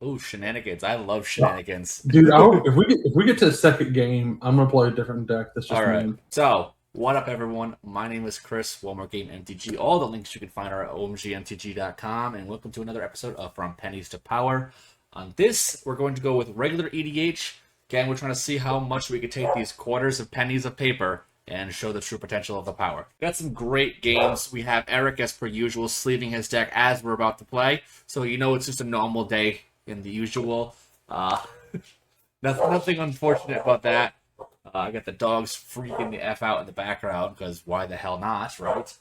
Ooh, shenanigans. I love shenanigans. Dude, if we get to the second game, I'm gonna play a different deck. That's just All right. me. So, what up, everyone? My name is Chris, OMGMTG. All the links you can find are at OMGMTG.com. And welcome to another episode of From Pennies to Power. On this, we're going to go with regular EDH. Again, we're trying to see how much we could take these quarters of pennies of paper and show the true potential of the power. Got some great games. We have Eric, as per usual, sleeving his deck as we're about to play. So you know it's just a normal day in the usual. Nothing unfortunate about that. I got the dogs freaking the F out in the background, because why the hell not, right?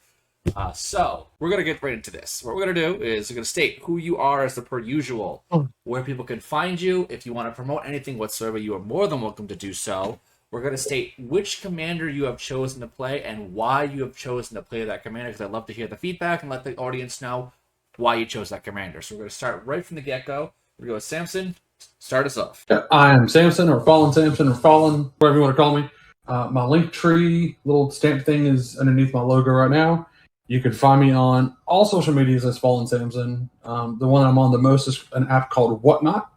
So, we're going to get right into this. What we're going to do is we're going to state who you are as per usual, where people can find you. If you want to promote anything whatsoever, you are more than welcome to do so. We're going to state which commander you have chosen to play and why you have chosen to play that commander, because I'd love to hear the feedback and let the audience know why you chose that commander. So we're going to start right from the get-go. We're going to go with Samson. Start us off. I am Samson, or Fallen, whatever you want to call me. My link tree little stamp thing is underneath my logo right now. You can find me on all social medias as Fallen Samson. The one I'm on the most is an app called Whatnot,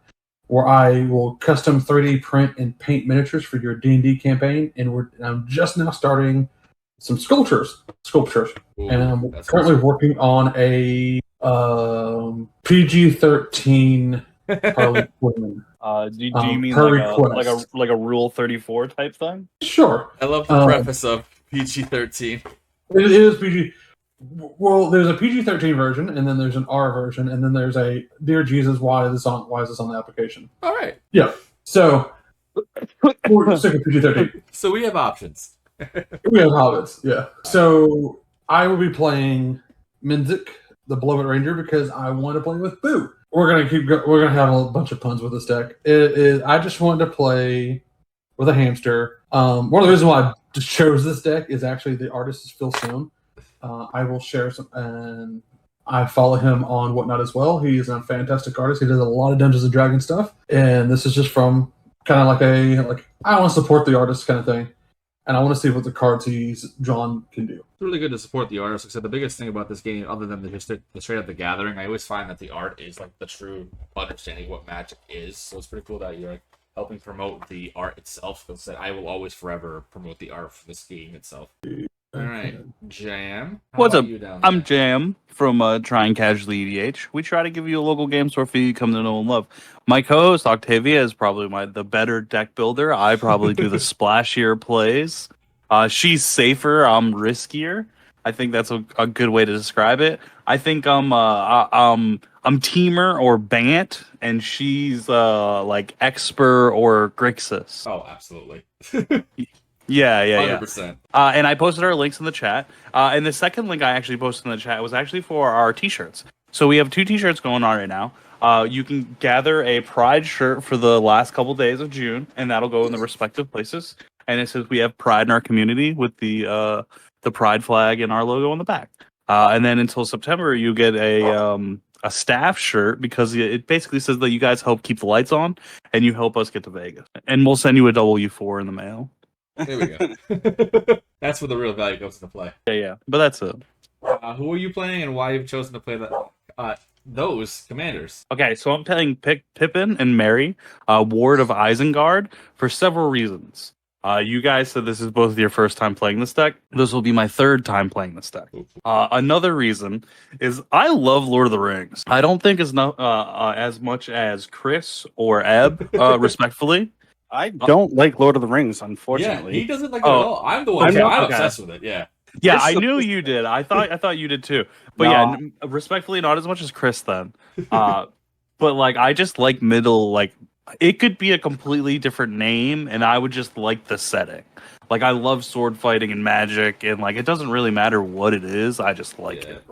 where I will custom 3D print and paint miniatures for your D&D campaign. And I'm just now starting some sculptures. Ooh, and I'm currently working on a PG-13 Harley Quinn. Do you mean like a Rule 34 type thing? Sure. I love the preface of PG-13. It is PG. Well, there's a PG-13 version, and then there's an R version, and then there's a Dear Jesus, why is this on the application? All right. Yeah. So we're sick of PG-13. So we have options. We have hobbits. Yeah. So I will be playing Minsc, the Blow-It Ranger, because I want to play with Boo. We're gonna have a bunch of puns with this deck. I just wanted to play with a hamster. One of the reasons why I just chose this deck is actually the artist is Phil Stone. I will share some, and I follow him on Whatnot as well. He is a fantastic artist. He does a lot of Dungeons and Dragons stuff, and this is just from kind of like I want to support the artist kind of thing, and I want to see what the cards he's drawn can do. It's really good to support the artist. Except the biggest thing about this game, other than the straight up the gathering, I always find that the art is like the true understanding of what Magic is. So it's pretty cool that you're like helping promote the art itself. Because I will always forever promote the art for this game itself. All right, Jam. What's up? I'm Jam from Trying Casually EDH. We try to give you a local game store for you to come to know and love. My co-host Octavia is probably the better deck builder. I probably do the splashier plays. She's safer. I'm riskier. I think that's a good way to describe it. I think I'm Teamer or Bant, and she's like Expert or Grixis. Oh, absolutely. Yeah. 100%. And I posted our links in the chat. And the second link I actually posted in the chat was actually for our t-shirts. So we have 2 t-shirts going on right now. You can gather a Pride shirt for the last couple days of June, and that'll go in the respective places. And it says we have pride in our community with the Pride flag and our logo on the back. And then until September, you get a staff shirt, because it basically says that you guys help keep the lights on and you help us get to Vegas. And we'll send you a W4 in the mail. There we go. That's where the real value goes into play. Yeah. But that's it. Who are you playing, and why you've chosen to play those commanders? Okay, so I'm playing Pippin and Mary, Ward of Isengard, for several reasons. You guys said this is both of your first time playing this deck. This will be my third time playing this deck. Another reason is I love Lord of the Rings. I don't think as much as Chris or Eb, respectfully. I don't like Lord of the Rings, unfortunately. Yeah, he doesn't like it at all. I'm the one. I'm obsessed with it. Yeah. Yeah, I knew you did. I thought you did too. But yeah, respectfully, not as much as Chris then. But like, I just like middle. Like, it could be a completely different name, and I would just like the setting. Like, I love sword fighting and magic, and like, it doesn't really matter what it is. I just like it.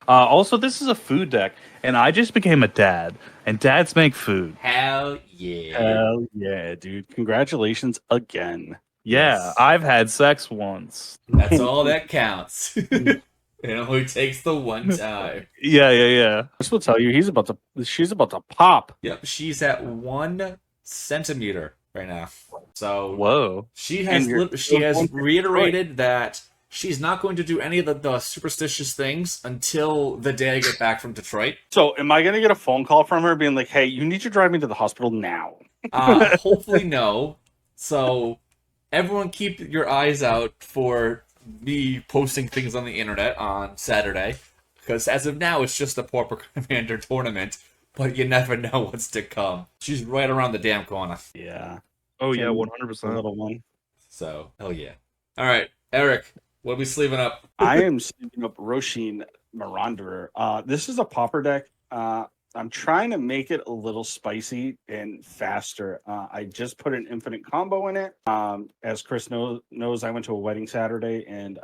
Also, this is a food deck, and I just became a dad, and dads make food. Hell yeah. Hell yeah, dude. Congratulations again. Yeah, Yes. I've had sex once. That's all that counts. It only takes the one time. Yeah. This will tell you she's about to pop. Yep, she's at 1 centimeter right now. So Whoa. she has reiterated that she's not going to do any of the superstitious things until the day I get back from Detroit. So, am I going to get a phone call from her being like, hey, you need to drive me to the hospital now? Hopefully no. So everyone keep your eyes out for me posting things on the internet on Saturday. Because as of now, it's just a Pauper Commander tournament. But you never know what's to come. She's right around the damn corner. Yeah. Oh yeah, Can- 100%. A little one. So, hell yeah. All right, Eric, what are we sleeving up? I am sleeping up Rosheen Miranderer. This is a popper deck. I'm trying to make it a little spicy and faster. I just put an infinite combo in it. As Chris knows, I went to a wedding Saturday, and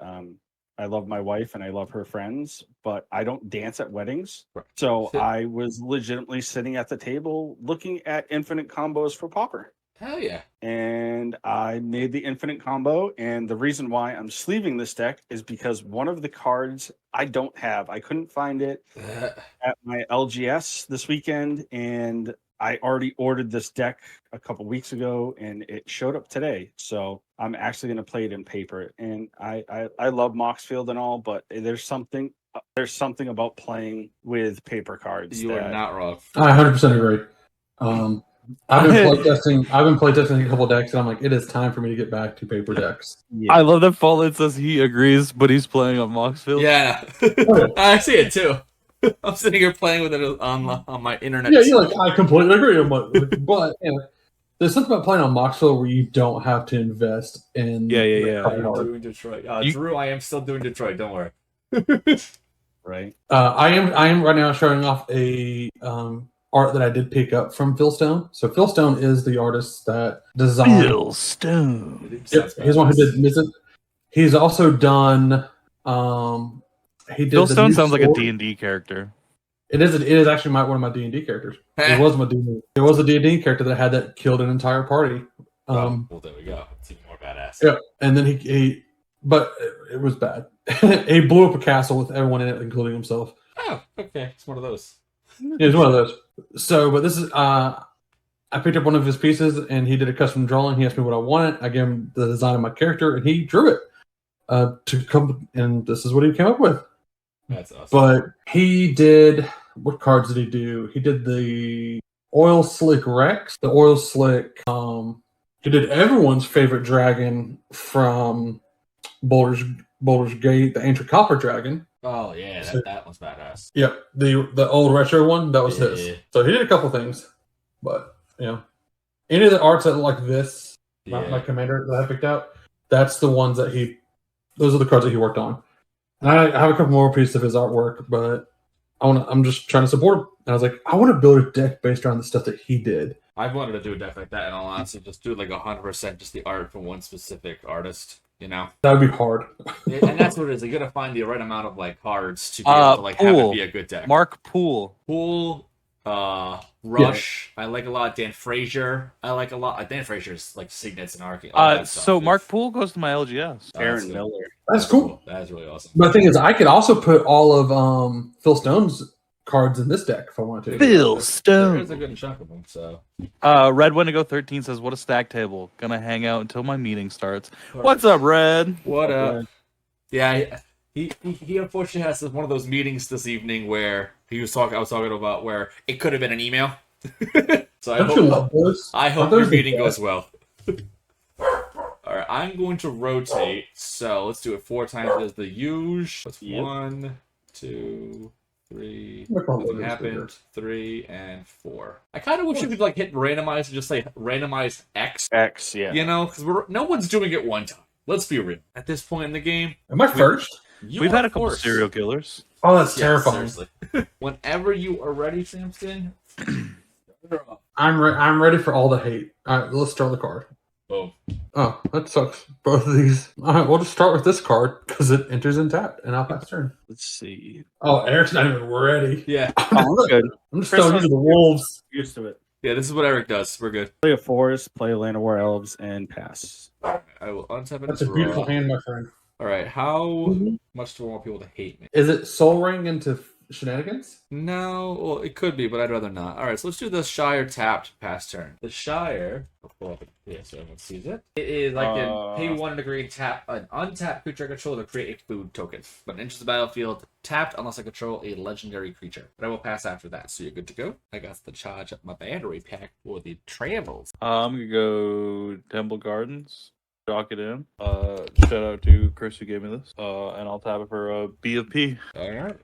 I love my wife and I love her friends, but I don't dance at weddings. Right. So I was legitimately sitting at the table looking at infinite combos for popper. Hell yeah. And I made the infinite combo. And the reason why I'm sleeving this deck is because one of the cards I don't have, I couldn't find it at my LGS this weekend. And I already ordered this deck a couple weeks ago and it showed up today. So I'm actually going to play it in paper. And I love Moxfield and all, but there's something about playing with paper cards. You are not wrong. I 100% agree. I've been playtesting a couple decks, and I'm like, it is time for me to get back to paper decks. Yeah. I love that Fallen says he agrees, but he's playing on Moxfield. Yeah. I see it too. I'm sitting here playing with it on my internet. Yeah, you're like, I completely agree. I'm like, but there's something about playing on Moxfield where you don't have to invest in. Yeah. I'm doing Detroit. Drew, I am still doing Detroit. Don't worry. Right. I am right now showing off a art that I did pick up from Phil Stone. So Phil Stone is the artist that designed. Phil Stone. Yep, he's one who did Minsc. He's also done. He did. Phil the Stone new sounds like a sword. D&D character. It is actually one of my D&D characters. It was my D&D. It was a D&D character that had that killed an entire party. Well, there we go. It's even more badass. Yeah, and then he but it was bad. He blew up a castle with everyone in it, including himself. Oh, okay. It's one of those. Yeah, it's one of those. So, but this is I picked up one of his pieces, and he did a custom drawing. He asked me what I wanted. I gave him the design of my character, and he drew it to come. And this is what he came up with. That's awesome. But he did. What cards did he do? He did the Oil Slick Rex, the Oil Slick. He did everyone's favorite dragon from Boulder's Gate, the Ancient Copper Dragon. Oh yeah, that one's badass. Yep, the old retro one, that was his. Yeah. So he did a couple things, but any of the arts that look like this, my commander that I picked out, that's the ones that those are the cards that he worked on. And I have a couple more pieces of his artwork, but I'm just trying to support him. And I was like, I want to build a deck based around the stuff that he did. I've wanted to do a deck like that, and I'll honestly just do like 100% just the art from one specific artist. That would be hard. And that's what it is. You gotta find the right amount of like cards to be able to like have it be a good deck. Mark Poole. Rush. Yeah. I like a lot. Dan Frazier. I like a lot. Dan Frazier's like signets and arc. So Mark Poole goes to my LGS. Aaron Miller. That's cool. That's really awesome. But the thing is, I could also put all of Phil Stone's cards in this deck if I wanted to. Phil Stone. There's a good chunk of them. So, Red Wendigo 13 says, "What a stack table! Gonna hang out until my meeting starts." What's up, Red? What up? Yeah, he unfortunately has one of those meetings this evening where I was talking about where it could have been an email. So I hope your meeting goes well. All right, I'm going to rotate. So let's do it 4 times as the usual. That's 1, 2, 3. Nothing happened. 3 and 4. I kind of wish you could like hit randomize and just say randomize X. X, yeah. Because no one's doing it one time. Let's be real. At this point in the game, am I first? We've had a couple serial killers. Oh, that's terrifying. Seriously. Whenever you are ready, Samson. I'm ready for all the hate. All right, let's start the card. Boom. Oh, that sucks. Both of these. All right, we'll just start with this card because it enters in tap, and I'll pass turn. Let's see. Oh, Eric's not even ready. Yeah. Oh, good. I'm just throwing you to the wolves. Used to it. Yeah, this is what Eric does. We're good. Play a forest, play a land of war elves, and pass. I will untap it. That's a beautiful hand, my friend. All right, how much do I want people to hate me? Is it Soul Ring into shenanigans? No, well, it could be, but I'd rather not. All right, so let's do the Shire tapped pass turn. The Shire, I'll pull up here so everyone sees it. It is like a pay 1 and a green tap an untapped creature I control to create a food token. When it enters the battlefield, tapped unless I control a legendary creature. But I will pass after that, so you're good to go. I got to charge up my battery pack for the travels. I'm gonna go Temple Gardens. Chalk it in. Shout out to Chris who gave me this. And I'll tap it for a B of P. All right.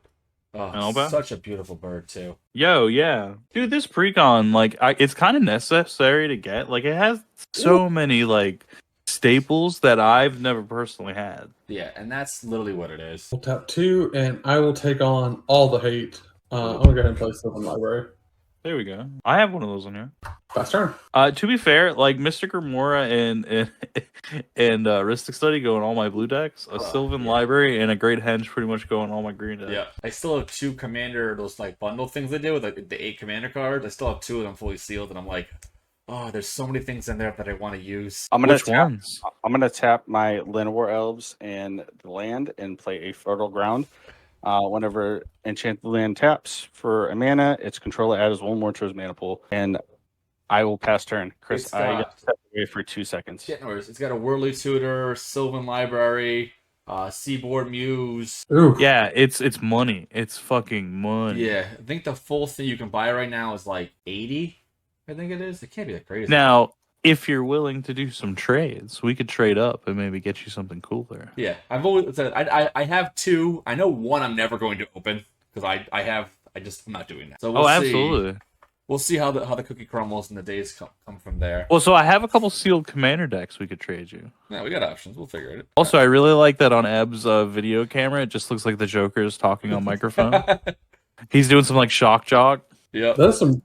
Oh, Alba? such a beautiful bird too. Yo, yeah, dude, this precon, like, it's kind of necessary to get. Like, it has so many like staples that I've never personally had. Yeah, and that's literally what it is. We'll tap 2, and I will take on all the hate. I'm gonna go ahead and play Sylvan Library. There we go. I have one of those in here. Fast turn. To be fair, like Mystic Remora and Ristic Study go in all my blue decks. A Sylvan Library and a Great Henge pretty much go in all my green decks. Yeah, I still have 2 commander, those like bundle things they do with like the 8 commander cards. I still have 2 of them fully sealed, and I'm like, oh, there's so many things in there that I want to use. Which ones? I'm gonna tap my Llanowar Elves and the land and play a Fertile Ground. Whenever Enchanted Land taps for a mana, its controller adds 1 more to his mana pool, and I will pass turn. Chris, I get to step away for 2 seconds. Yeah, no worries. It's got a Whirly Tutor, Sylvan Library, Seaboard Muse. Ooh. Yeah, it's money. It's fucking money. Yeah, I think the full thing you can buy right now is like 80. I think it is. It can't be that crazy. Now, if you're willing to do some trades, we could trade up and maybe get you something cooler. Yeah, I've always said I have 2. I know 1 I'm never going to open because I'm not doing that. So we'll see. Absolutely. We'll see how the cookie crumbles and the days come from there. Well, so I have a couple sealed commander decks we could trade you. Yeah, we got options. We'll figure it. Also, I really like that on Eb's video camera. It just looks like the Joker is talking on microphone. He's doing some like shock jock. Yep. That's some.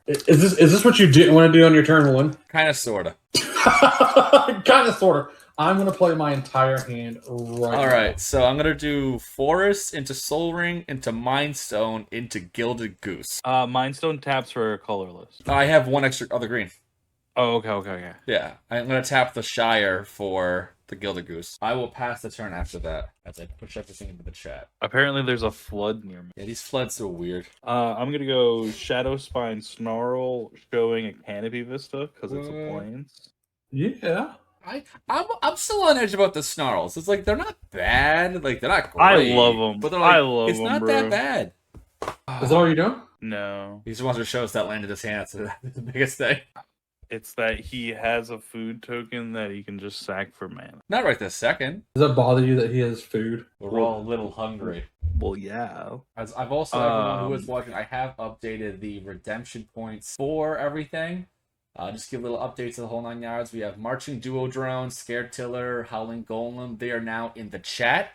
Is this what you want to do on your turn 1? Kind of, sorta. Kind of, sort of. I'm gonna play my entire hand right. All right, so I'm gonna do Forest into Soul Ring into Mind Stone into Gilded Goose. Mindstone taps for colorless. I have 1 extra other green. Oh, okay. Yeah, I'm gonna tap the Shire for the Gilded Goose. I will pass the turn after that as I push everything into the chat. Apparently, there's a flood near me. Yeah, these floods are weird. I'm gonna go Shadow Spine Snarl, showing a Canopy Vista because it's a plains. Yeah. I'm still on edge about the Snarls. It's like they're not bad. Like they're not great. I love them. But they're like, I love it's them, not bro. that bad. Is that all you're doing? No, He just wants to show us that land in his hand. So that's the biggest thing. it's that he has a food token that he can just sack for mana. Not right this second. Does that bother you that he has food? We're all a little hungry. Well, yeah. As I've also, everyone who is watching, I have updated the redemption points for everything. Just give little updates to the whole 9 yards. We have Marching Duo Drone, Scared Tiller, Howling Golem. They are now in the chat.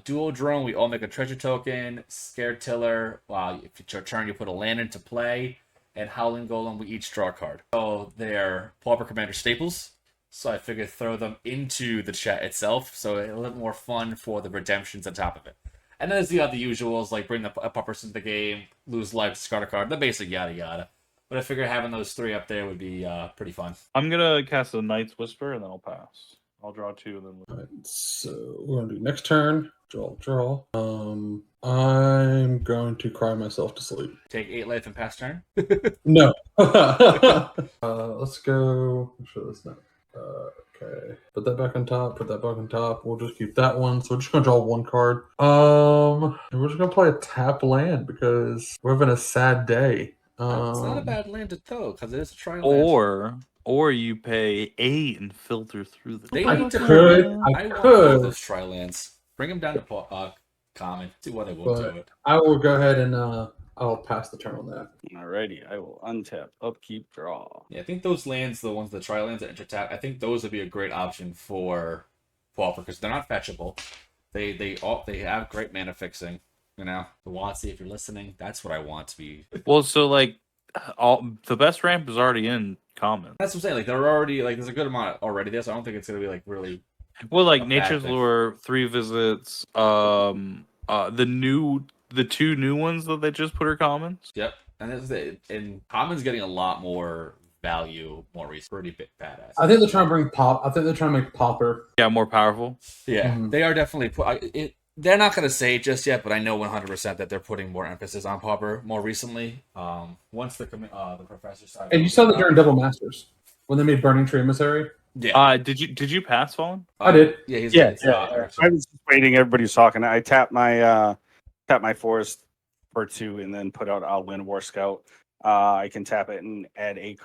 Duo Drone, we all make a treasure token. Scared Tiller, if it's your turn, you put a land into play. And Howling Golem, we each draw a card. So they're Pauper Commander staples. So I figured throw them into the chat itself. So a little more fun for the redemptions on top of it. And then there's the other usuals, like bring a puppers into the game, lose life, discard a card, the basic yada yada. But I figured having those 3 up there would be pretty fun. I'm gonna cast a Night's Whisper and then I'll pass. I'll draw 2 and then. All right, so we're gonna do next turn. Draw. I'm going to cry myself to sleep. Take 8 life and pass turn. No. Let's go. I'm sure that's not. Okay. Put that back on top. Put that back on top. We'll just keep that one. So we're just gonna draw 1 card. And we're just gonna play a tap land because we're having a sad day. It's not a bad land to throw because it is a tri land. Or you pay 8 and filter through the. They I need to could. I want could. those tri lands. Bring them down to common. See what they will But do it. I will go ahead and I'll pass the turn on that. Alrighty, I will untap, upkeep, draw. Yeah, I think those lands, the ones, the tri lands that enter tap, I think those would be a great option for Pauper because they're not fetchable. They have great mana fixing. You know, the Watsy, if you're listening, that's what I want to be. Well, so like, the best ramp is already in common. That's what I'm saying. Like they're already there's a good amount already there, so I don't think it's gonna be like really. Well, like a bad Nature's thing. Lure, 3 visits. The 2 new ones that they just put are commons. Yep, and Common's getting a lot more value more recently. Pretty badass. I think they're trying to bring pop. I think they're trying to make Popper. Yeah, more powerful. Yeah, Mhm. they are definitely. They're not going to say it just yet, but I know 100% that they're putting more emphasis on Pauper more recently. Once the professor started. And you saw that during Double Masters when they made Burning Tree Emissary. Yeah. Did you pass Fallen? I did. Yeah, he's Yeah, it's, I was just waiting. Everybody's talking. I tapped my forest for 2, and then put out a Land War Scout. I can tap it and add a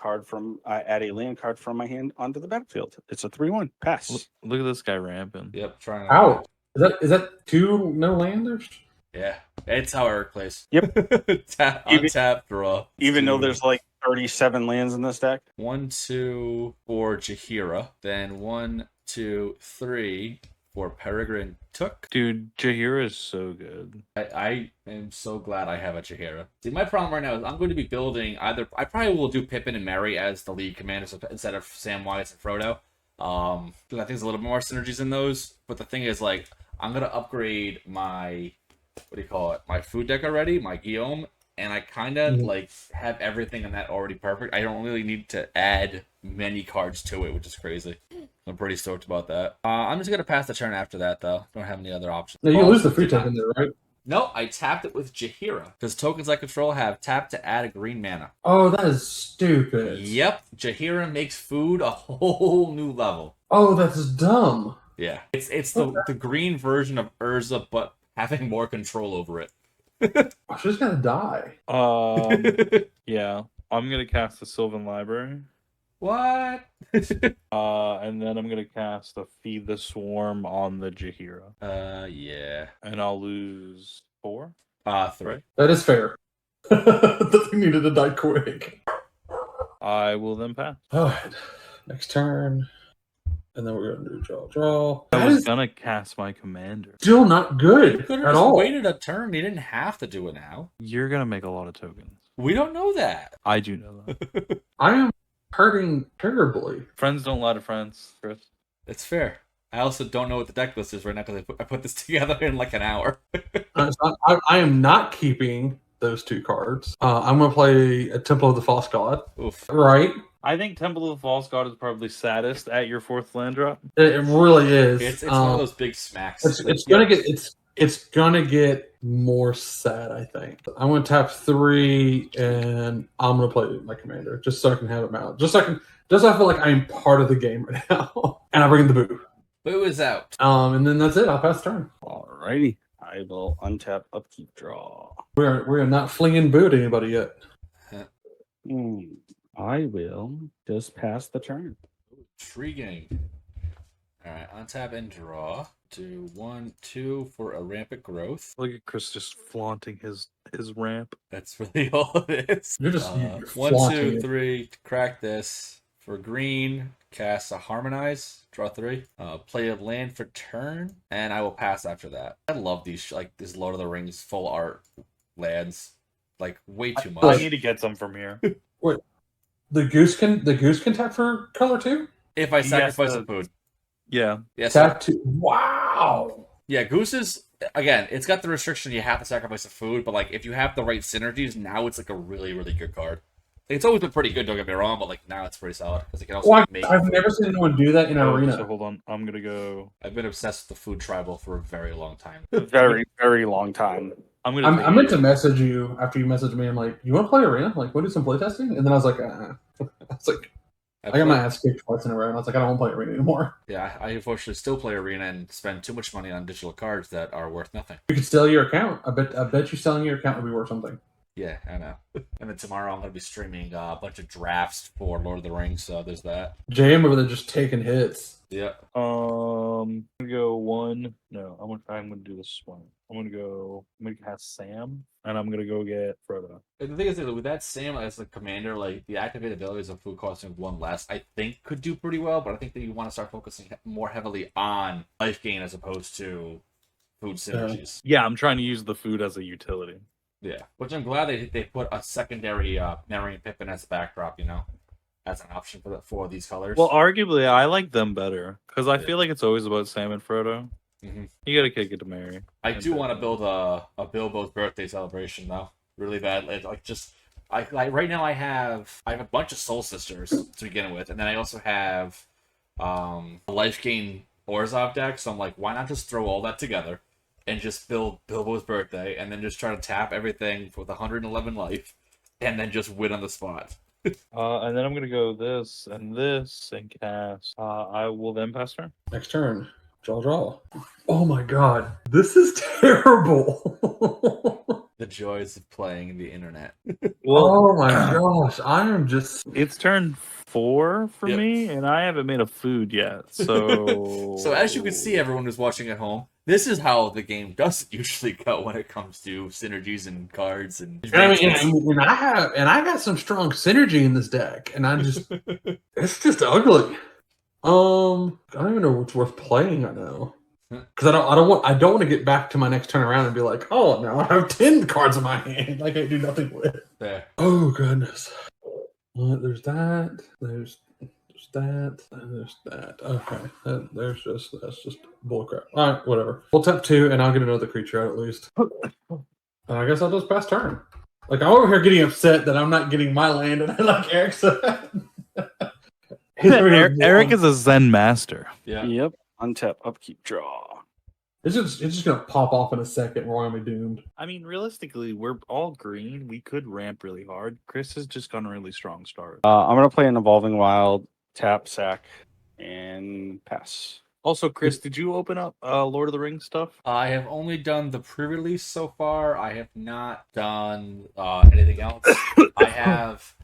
land card from my hand onto the battlefield. It's a 3/1 pass. Look at this guy ramping. Yep, trying. Ow. Is that 2 no landers? Yeah, it's how Eric plays. Yep. Untap, draw. Even though there's like 37 lands in this deck. 1, 2 for Jaheira, then 1, 2, 3 for Peregrine Took. Dude, Jaheira is so good. I am so glad I have a Jaheira. See, my problem right now is I'm going to be building I probably will do Pippin and Mary as the lead commanders instead of Samwise and Frodo. Because I think there's a little more synergies in those. But the thing is, like, I'm gonna upgrade my my food deck already, my Guillaume, and I kind of like have everything in that already perfect. I don't really need to add many cards to it, which is crazy. I'm pretty stoked about that. I'm just gonna pass the turn after that, though. Don't have any other options. No, you lose the free token there, right? No, I tapped it with Jaheira because tokens I control have tapped to add a green mana. Oh, that is stupid. Yep, Jaheira makes food a whole new level. Oh, that's dumb. Yeah, it's the green version of Urza, but having more control over it. She's gonna die. Yeah, I'm gonna cast the Sylvan Library. What? And then I'm gonna cast a Feed the Swarm on the Jaheira. Yeah. And I'll lose 4. 3. That is fair. The thing needed to die quick. I will then pass. Alright. Next turn. And then we're gonna do draw. I That was is gonna cast my commander. still not good You could have at just all. waited a turn. You didn't have to do it now. You're gonna make a lot of tokens. We don't know that. I do know that. I am hurting terribly. Friends don't lie to friends, Chris. It's fair. I also don't know what the deck list is right now because I put this together in like an hour. I am not keeping those 2 cards. I'm gonna play a Temple of the False God. Oof. Right? I think Temple of the False God is probably saddest at your 4th land drop. It really is. It's one of those big smacks. It's gonna get more sad, I think. I'm gonna tap 3 and I'm gonna play my commander just so I can have it out. Just so I feel like I'm part of the game right now. And I bring the boo. Boo is out. And then that's it. I'll pass turn. Alrighty. I will untap, upkeep, draw. We're not flinging boo to anybody yet. I will just pass the turn. Intriguing. Alright, untap and draw. Do 1, 2 for a rampant growth. Look at Chris just flaunting his ramp. That's really all it is. You're just 1, flaunting 2, it. 3 to crack this. For green, cast a Harmonize, draw 3. Play a land for turn, and I will pass after that. I love these, like this Lord of the Rings full art lands, like way too much. I need to get some from here. Wait, the goose can tap for color too? If I Yes, sacrifice a food. Yeah. Yes. Tap 2. Wow. Yeah, Gooses, again, it's got the restriction you have to sacrifice a food, but like if you have the right synergies, now it's like a really, really good card. It's always been pretty good, don't get me wrong, but like now it's pretty solid because it can also Well, make. I've never seen anyone do that in an arena. So hold on. I'm gonna go. I've been obsessed with the food tribal for a very long time. Very, very long time. I'm gonna. I meant to message you after you messaged me. I'm like, you want to play arena? Like, want to do some playtesting? And then I was like, I was like, I got my ass kicked twice in a row, and I was like, I don't want to play arena anymore. Yeah, I unfortunately still play arena and spend too much money on digital cards that are worth nothing. You could sell your account. I bet you selling your account would be worth something. Yeah, I know. And then tomorrow I'm going to be streaming a bunch of drafts for Lord of the Rings, so there's that. JM over there just taking hits. Yeah. I'm gonna go 1. No, I'm gonna do this one. I'm gonna cast Sam, and I'm gonna go get Frodo. And the thing is, that with that Sam as the commander, like the activated abilities of food costing 1 less, I think could do pretty well. But I think that you want to start focusing more heavily on life gain as opposed to food synergies. Yeah, I'm trying to use the food as a utility. Yeah, which I'm glad they put a secondary Mary and Pippin as a backdrop. You know, as an option for these colors. Well, arguably, I like them better because I feel like it's always about Sam and Frodo. Mm-hmm. You gotta kick it to Mary. I do want to build a Bilbo's birthday celebration though, really bad. Right now I have a bunch of Soul Sisters to begin with, and then I also have a life gain Orzhov deck. So I'm like, why not just throw all that together? and just build Bilbo's birthday, and then just try to tap everything with 111 life, and then just win on the spot. And then I'm gonna go this and cast. I will then pass turn. Next turn. Draw. Oh my god. This is terrible. The joys of playing the internet. Oh my gosh. I am just. It's turn 4 for Yep. me, and I haven't made a food yet. So, So as you can see, everyone who's watching at home, this is how the game doesn't usually go when it comes to synergies and cards and. I mean, and I got some strong synergy in this deck, and it's just ugly. I don't even know what's worth playing right now. Because I don't want to get back to my next turn around and be like, oh, now I have 10 cards in my hand I can't do nothing with. There. Oh goodness. There's that. There's that. And there's that. Okay. That's just bullcrap. All right, whatever. We'll tap 2, and I'll get another creature out at least. I guess I'll just pass turn. Like, I'm over here getting upset that I'm not getting my land, and like Eric said. Eric is a Zen master. Yeah. Yep. Untap, upkeep, draw. It's just gonna pop off in a second. We're gonna be doomed. I mean, realistically, we're all green. We could ramp really hard. Chris has just gotten a really strong start. I'm gonna play an Evolving Wild, tap, sack, and pass. Also, Chris, did you open up Lord of the Rings stuff? I have only done the pre-release so far. I have not done anything else. I have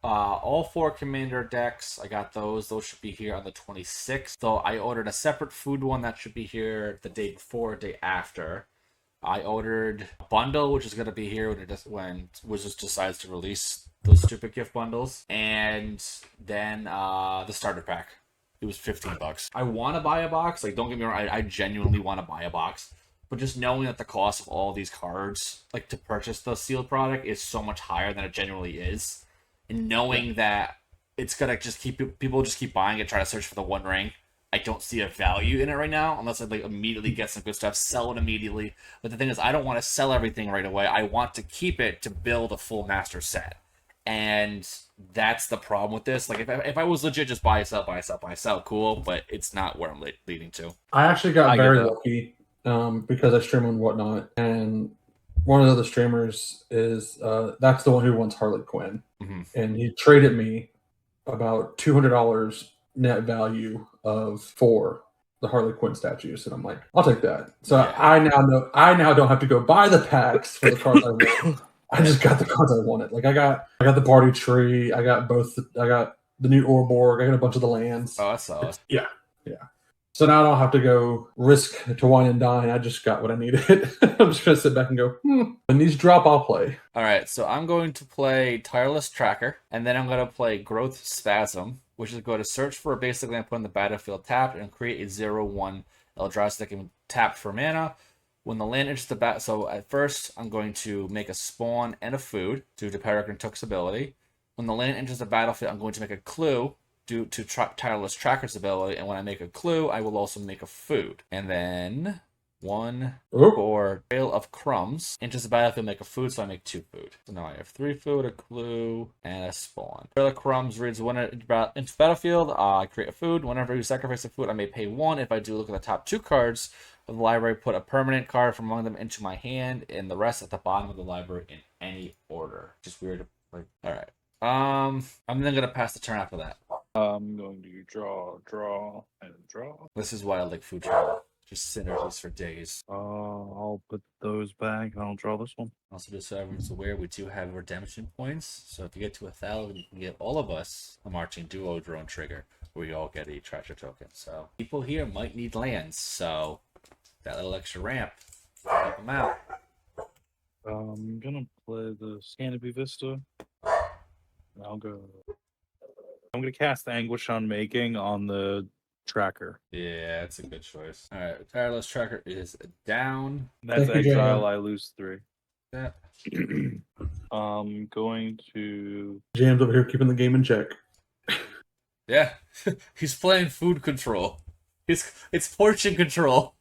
all 4 commander decks. I got those. Those should be here on the 26th. So I ordered a separate food one that should be here the day before, day after. I ordered a bundle, which is going to be here when Wizards decides to release those stupid gift bundles. And then the starter pack. It was $15. I want to buy a box. Like, don't get me wrong. I genuinely want to buy a box. But just knowing that the cost of all these cards, like to purchase the sealed product, is so much higher than it genuinely is. And knowing that it's gonna just people just keep buying it, trying to search for the One Ring. I don't see a value in it right now, unless I like immediately get some good stuff, sell it immediately. But the thing is, I don't want to sell everything right away. I want to keep it to build a full master set, and that's the problem with this. Like if I was legit just buy, sell, cool, but it's not where I'm leading to. I actually got I get very that. lucky because I stream and whatnot, and one of the other streamers is that's the one who wants Harley Quinn, and he traded me about $200 net value for the Harley Quinn statues, and I'm like, I'll take that. So Yeah. I now don't have to go buy the packs for the cards I want. I just got the cards I wanted. Like I got the party tree. I got the new Orborg. I got a bunch of the lands. Oh, that's awesome. Yeah. So now I don't have to go risk to wine and dine. I just got what I needed. I'm just gonna sit back and go, When these drop, I'll play. All right, so I'm going to play Tireless Tracker, and then I'm going to play Growth Spasm, which is going to search for a basic land put in the battlefield tapped and create a 0/1 Eldrazi that can tap for mana. When the land enters the bat, so at first I'm going to make a spawn and a food due to Peregrine Took's ability. When the land enters the battlefield, I'm going to make a clue due to Tireless Tracker's ability, and when I make a clue, I will also make a food. And then one for Trail of Crumbs enters the battlefield, make a food, so I make 2 food. So now I have 3 food, a clue, and a spawn. Trail of Crumbs reads when it enters the battlefield, I create a food. Whenever you sacrifice a food, I may pay 1. If I do, look at the top 2 cards of the library, put a permanent card from among them into my hand, and the rest at the bottom of the library in any order. Just weird. Like, all right. I'm then gonna pass the turn after that. I'm going to draw, and draw. This is why I like food travel. Just synergies for days. I'll put those back. I'll draw this one. Also, just so everyone's aware, we do have redemption points. So if you get to 1,000, you can get all of us a marching duo drone trigger, where we all get a treasure token. So people here might need lands. So that little extra ramp, help them out. I'm gonna play this Canopy Vista. I'm gonna cast Anguish on Making on the tracker. Yeah, that's a good choice. All right, Tireless Tracker is down. That's Thank you, exile. Jay. I lose 3. Yeah. I'm going to. Jam's over here keeping the game in check. Yeah, he's playing food control. It's portion control.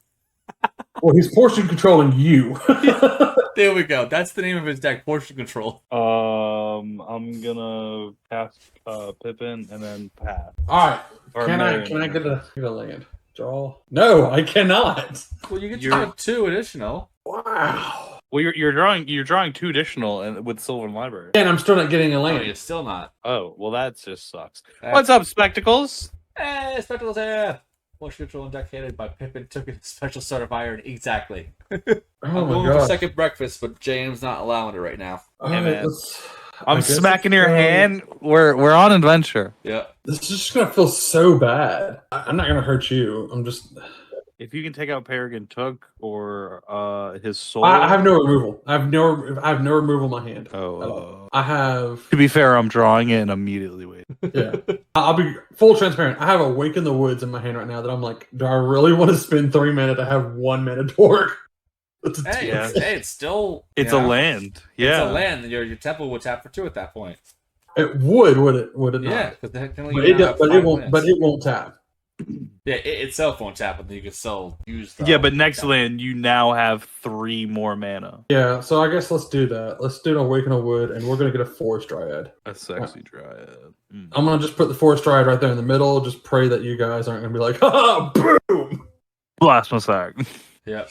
Well, he's portion controlling you. There we go. That's the name of his deck, portion control. I'm gonna cast Pippin and then pass. All right. Or Can I Marion. get a land? Draw. No, I cannot. Well, you get You're- to 2 additional. Wow. Well, you're drawing 2 additional and with Sylvan Library. And I'm still not getting a Oh, land. you're still not. Oh, well, that just sucks. That's- What's up, Spectacles? Hey, Spectacles here! Bush neutral and deck by Pippin took a special sort of iron. Exactly. Oh I'm my going for god. second breakfast, but James not allowing it right now. Alright, man. I'm I guess smacking it's, your hand. We're on adventure. Yeah. This is just gonna feel so bad. I'm not gonna hurt you. I'm just. If you can take out Peregrine Took or his soul. I have no removal. I have no removal in my hand. Oh. I have. To be fair, I'm drawing it and immediately wait. Yeah. I'll be full transparent. I have Awake in the Woods in my hand right now that I'm like, do I really want to spend 3 mana to have 1 mana to work? That's a Hey, deal. it's still. It's you a know, land. Yeah. It's a land. Your temple would tap for 2 at that point. It would it? Would it not? Yeah, because technically But you it, now do- have but 5 it won't. lands. But it won't tap. Yeah, it itself won't tap, but then you can still use the. Yeah, but next land, you now have 3 more mana. Yeah. So I guess let's do that. Let's do an Awake in the Wood, and we're gonna get a Forest Dryad. A sexy dryad. Mm. I'm gonna just put the Forest Dryad right there in the middle. Just pray that you guys aren't gonna be like, ha, boom. Blast my sack. Yep.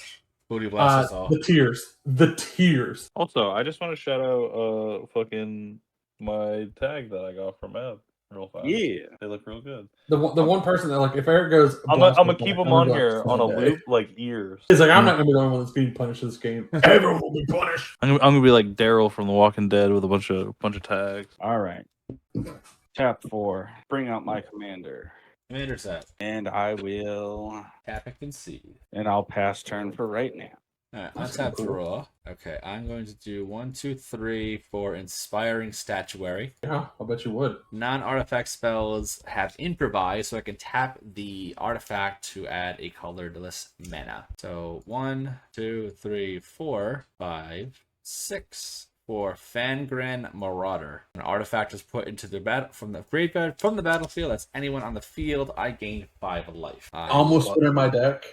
Booty blast us all. The tears. The tears. Also, I just want to shout out fucking my tag that I got from Ev real fast. Yeah. They look real good. The one person that like if Eric goes, I'm blast gonna my keep back, them I'm on gonna be here like, on a "Someday." loop like ears. He's like, I'm not gonna be the only one that's being punished in this game. Everyone will be punished. I'm gonna be like Daryl from The Walking Dead with a bunch of tags. All right. Tap 4. Bring out my commander. Commander set. And I will. Tap and concede. And I'll pass turn for right now. Alright, That's untap cool. draw. Okay, I'm going to do 1, 2, 3 for Inspiring Statuary. Yeah, I bet you would. Non-artifact spells have improvise, so I can tap the artifact to add a colorless mana. So 1, 2, 3, 4, 5, 6. For Fangren Marauder, an artifact is put into the battle from the graveyard from the battlefield. That's anyone on the field. I gain 5 life. Almost put in my deck.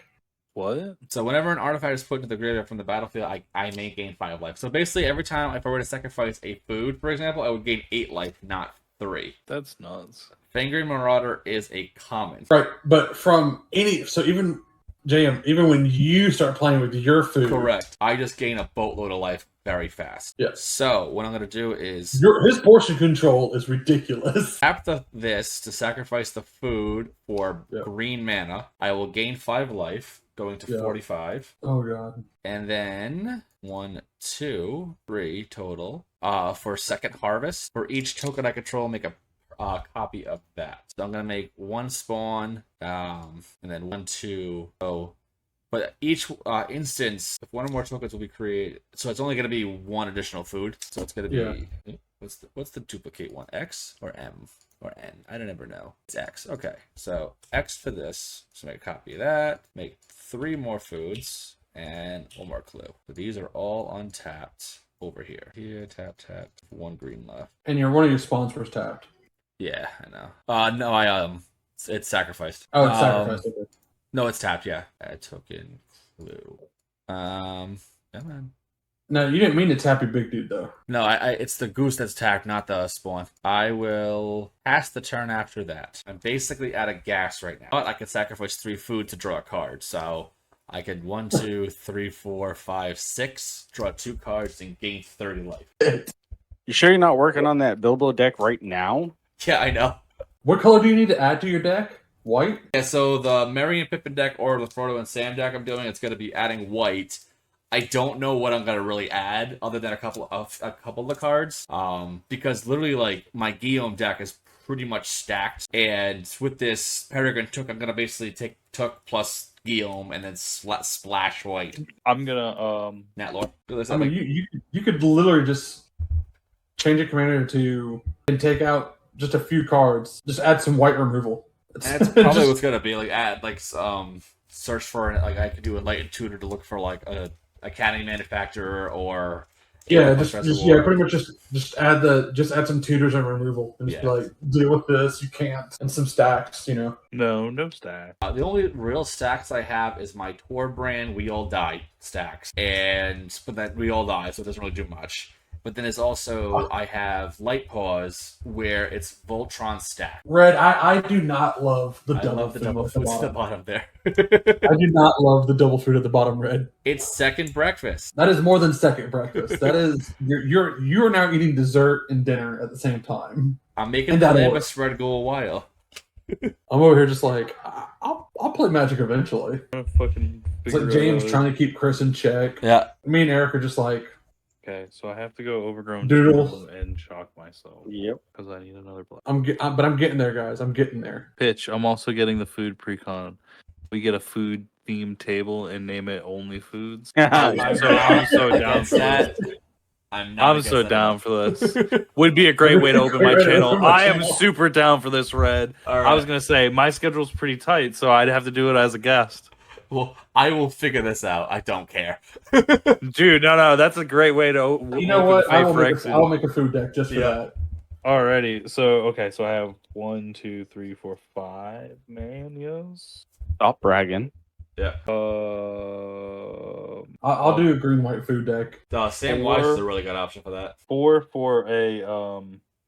What? So whenever an artifact is put into the graveyard from the battlefield, I may gain 5 life. So basically, every time if I were to sacrifice a food, for example, I would gain 8 life, not 3. That's nuts. Fangren Marauder is a common. Right, but from any even JM, even when you start playing with your food, Correct. I just gain a boatload of life very fast. Yeah. So what I'm gonna do is his portion control is ridiculous. tap this to sacrifice the food for Yeah. green mana. I will gain 5 life, going to Yeah. 45. Oh god. And then 1, 2, 3 total. For second harvest, for each token I control, make a copy of that. So I'm gonna make 1 spawn, and then 1, 2. So, but each instance, if 1 or more tokens will be created, so it's only gonna be 1 additional food. So it's gonna be what's the duplicate one? X or M or N? I don't ever know. It's X. Okay, so X for this. So make a copy of that. Make 3 more foods. And 1 more clue. So these are all untapped over here. Here, tap, 1 green left. And one of your spawns was tapped. Yeah, I know. No, it's sacrificed. Oh, it's sacrificed. Okay. No, it's tapped. Yeah, add token clue. Come on. No, you didn't mean to tap your big dude though. No, it's the goose that's tapped, not the spawn. I will pass the turn after that. I'm basically out of gas right now, but I could sacrifice 3 food to draw a card. So I could 1, 2, 3, 4, 5, 6, draw 2 cards and gain 30 life. You sure you're not working on that Bilbo deck right now? Yeah, I know. What color do you need to add to your deck? White? Yeah, so the Merry and Pippin deck or the Frodo and Sam deck I'm doing, it's going to be adding white. I don't know what I'm going to really add other than a couple of the cards. Because literally, like, my Guillaume deck is pretty much stacked. And with this Peregrine Took, I'm going to basically take Took plus Guillaume and then splash white. I'm gonna Nat Lord. I mean, you could literally just change your commander to and take out just a few cards. Just add some white removal. That's probably Just- what's gonna be like. Add like search for like I could do a Enlightened Tutor to look for like a Academy Manufacturer or yeah, Plus yeah, pretty much just add some tutors and removal and just be Yeah. like deal with this. You can't and some stacks. no stack. The only real stacks I have is my Tor brand We All Die stacks, but then We All Die, so it doesn't really do much. But then there's also I have Light Paws where it's Voltron stack. Red, I do not love the I double love the food double at the foods at the bottom. bottom there. I do not love the double food at the bottom, Red. It's second breakfast. That is more than second breakfast. That is you're now eating dessert and dinner at the same time. I'm making And the that Lava order. spread go a while. I'm over here just like I'll play Magic eventually. Fucking It's like James trying to keep Chris in check. Yeah. Me and Eric are just like Okay, so I have to go overgrown Doodle. and shock myself. Yep. Because I need another block. but I'm getting there, guys. I'm getting there. Pitch. I'm also getting the food pre-con. We get a food themed table and name it Only Foods. I'm so down Against for that. this. I'm so down for this. Would be a great way to open my channel. I am super down for this, Red. All right. I was gonna say my schedule's pretty tight, so I'd have to do it as a guest. Well, I will figure this out. I don't care. Dude, no, that's a great way to. You know what? I I'll make a food deck just for Yeah. that. Alrighty, so I have 1, 2, 3, 4, 5 manias. Stop bragging. Yeah. I'll do a green white food deck. Sam Weiss is a really good option for that. 4 for a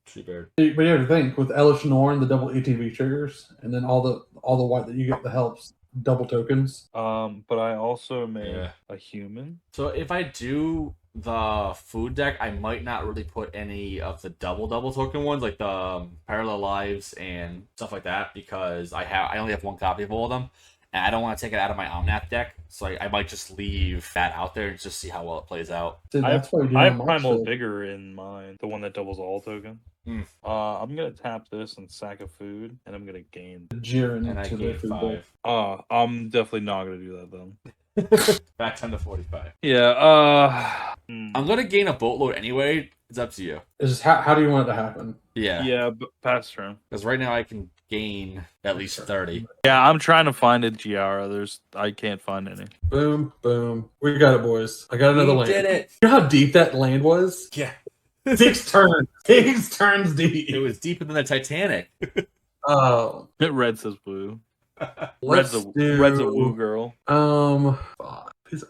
Treebeard. But you have to think with Elish Norn, the double ATB triggers, and then all the white that you get that helps double tokens. but I also made Yeah. a human. So if I do the food deck, I might not really put any of the double token ones, like the parallel lives and stuff like that, because I only have one copy of all of them, and I don't want to take it out of my Omnath deck. So I might just leave that out there and just see how well it plays out. So I that's why you do I a have March Primal sale. Vigor in mind, the one that doubles all tokens. Hmm. I'm gonna tap this and sack a food, and I'm gonna gain. Jiren And I to the gain food deck. 5. I'm definitely not gonna do that then. Back 10 to 45. Yeah. I'm gonna gain a boatload anyway. It's up to you. It's just how do you want it to happen? Yeah. Yeah, but pass turn. Because right now I can gain at least 30. Yeah, I'm trying to find a Giara. I can't find any. Boom, boom. We got it, boys. I got another We land. did it. You know how deep that land was? Yeah. 6 turns. 6 turns deep. It was deeper than the Titanic. Oh, Red says blue. let's Red's do. a woo girl. 5. He's at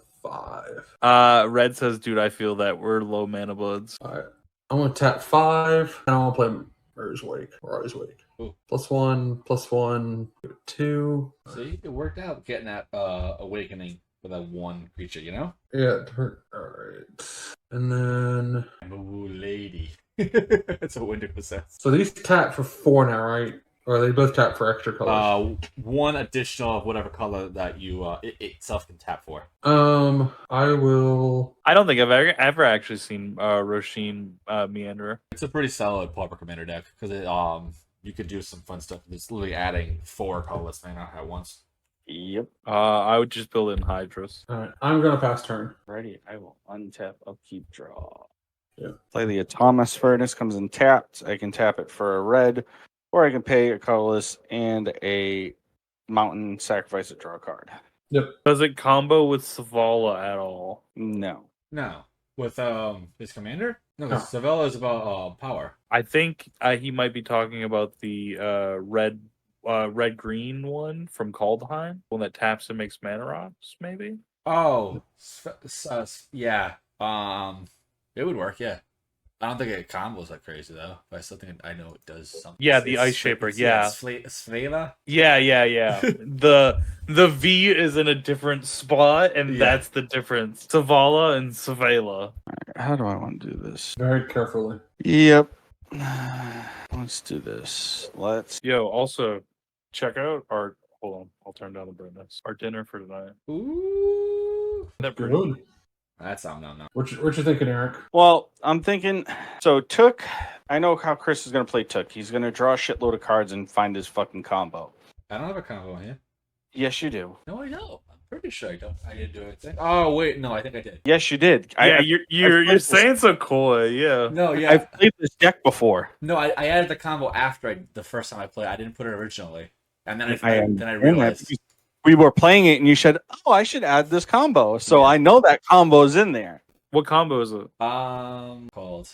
5. Red says, dude, I feel that we're low mana buds. All right. I'm gonna tap 5, and I want to play Mirror's Wake or Eyes Wake. Ooh. +1/+1. Give it 2. See, it worked out getting that awakening for that one creature, you know? Yeah. All right. And then Ooh, lady. It's a winter possess. so these tap for 4 now, right? Or they both tap for extra colors. One additional of whatever color that you it itself can tap for. I will. I don't think I've ever actually seen Rosheen Meanderer. It's a pretty solid Pauper Commander deck because it you could do some fun stuff. It's literally adding 4 colorless mana at once. Yep. I would just build in Hydras. All right. I'm gonna pass turn. Ready. I will untap, upkeep, draw. Yeah. Play the Atomas Furnace, comes in tapped. I can tap it for a red, or I can pay a colorless and a mountain, sacrifice it, draw a card. Yep. Does it combo with Savala at all? No. No. With his commander? No, No. Savella is about power. I think he might be talking about the red green one from Kaldheim, one that taps and makes mana rocks, maybe. Oh, yeah. It would work, yeah. I don't think it combos like crazy though, but I still think I know it does something. Yeah, the Ice Shaper, yeah. Svela? Yeah. the V is in a different spot, and Yeah. that's the difference. Savala and Savala. How do I want to do this? Very carefully. Yep. Let's do this. Let's. Yo, also check out our. Hold on, I'll turn down the brightness. Our dinner for tonight. Ooh. That pretty. Good. That's something I don't know. What you thinking, Eric? Well, I'm thinking. So Took. I know how Chris is going to play Took. He's going to draw a shitload of cards and find his fucking combo. I don't have a combo in here. Yes, you do. No, I don't. I'm pretty sure I don't. I didn't do anything. Oh wait, no, I think I did. Yes, you did. Yeah, I you're played this- saying so coy. Yeah. No, yeah. I've played this deck before. No, I added the combo after the first time I played. I didn't put it originally, and then I understand that realized. because we were playing it, and you said, "Oh, I should add this combo." So Yeah. I know that combo is in there. What combo is it? Called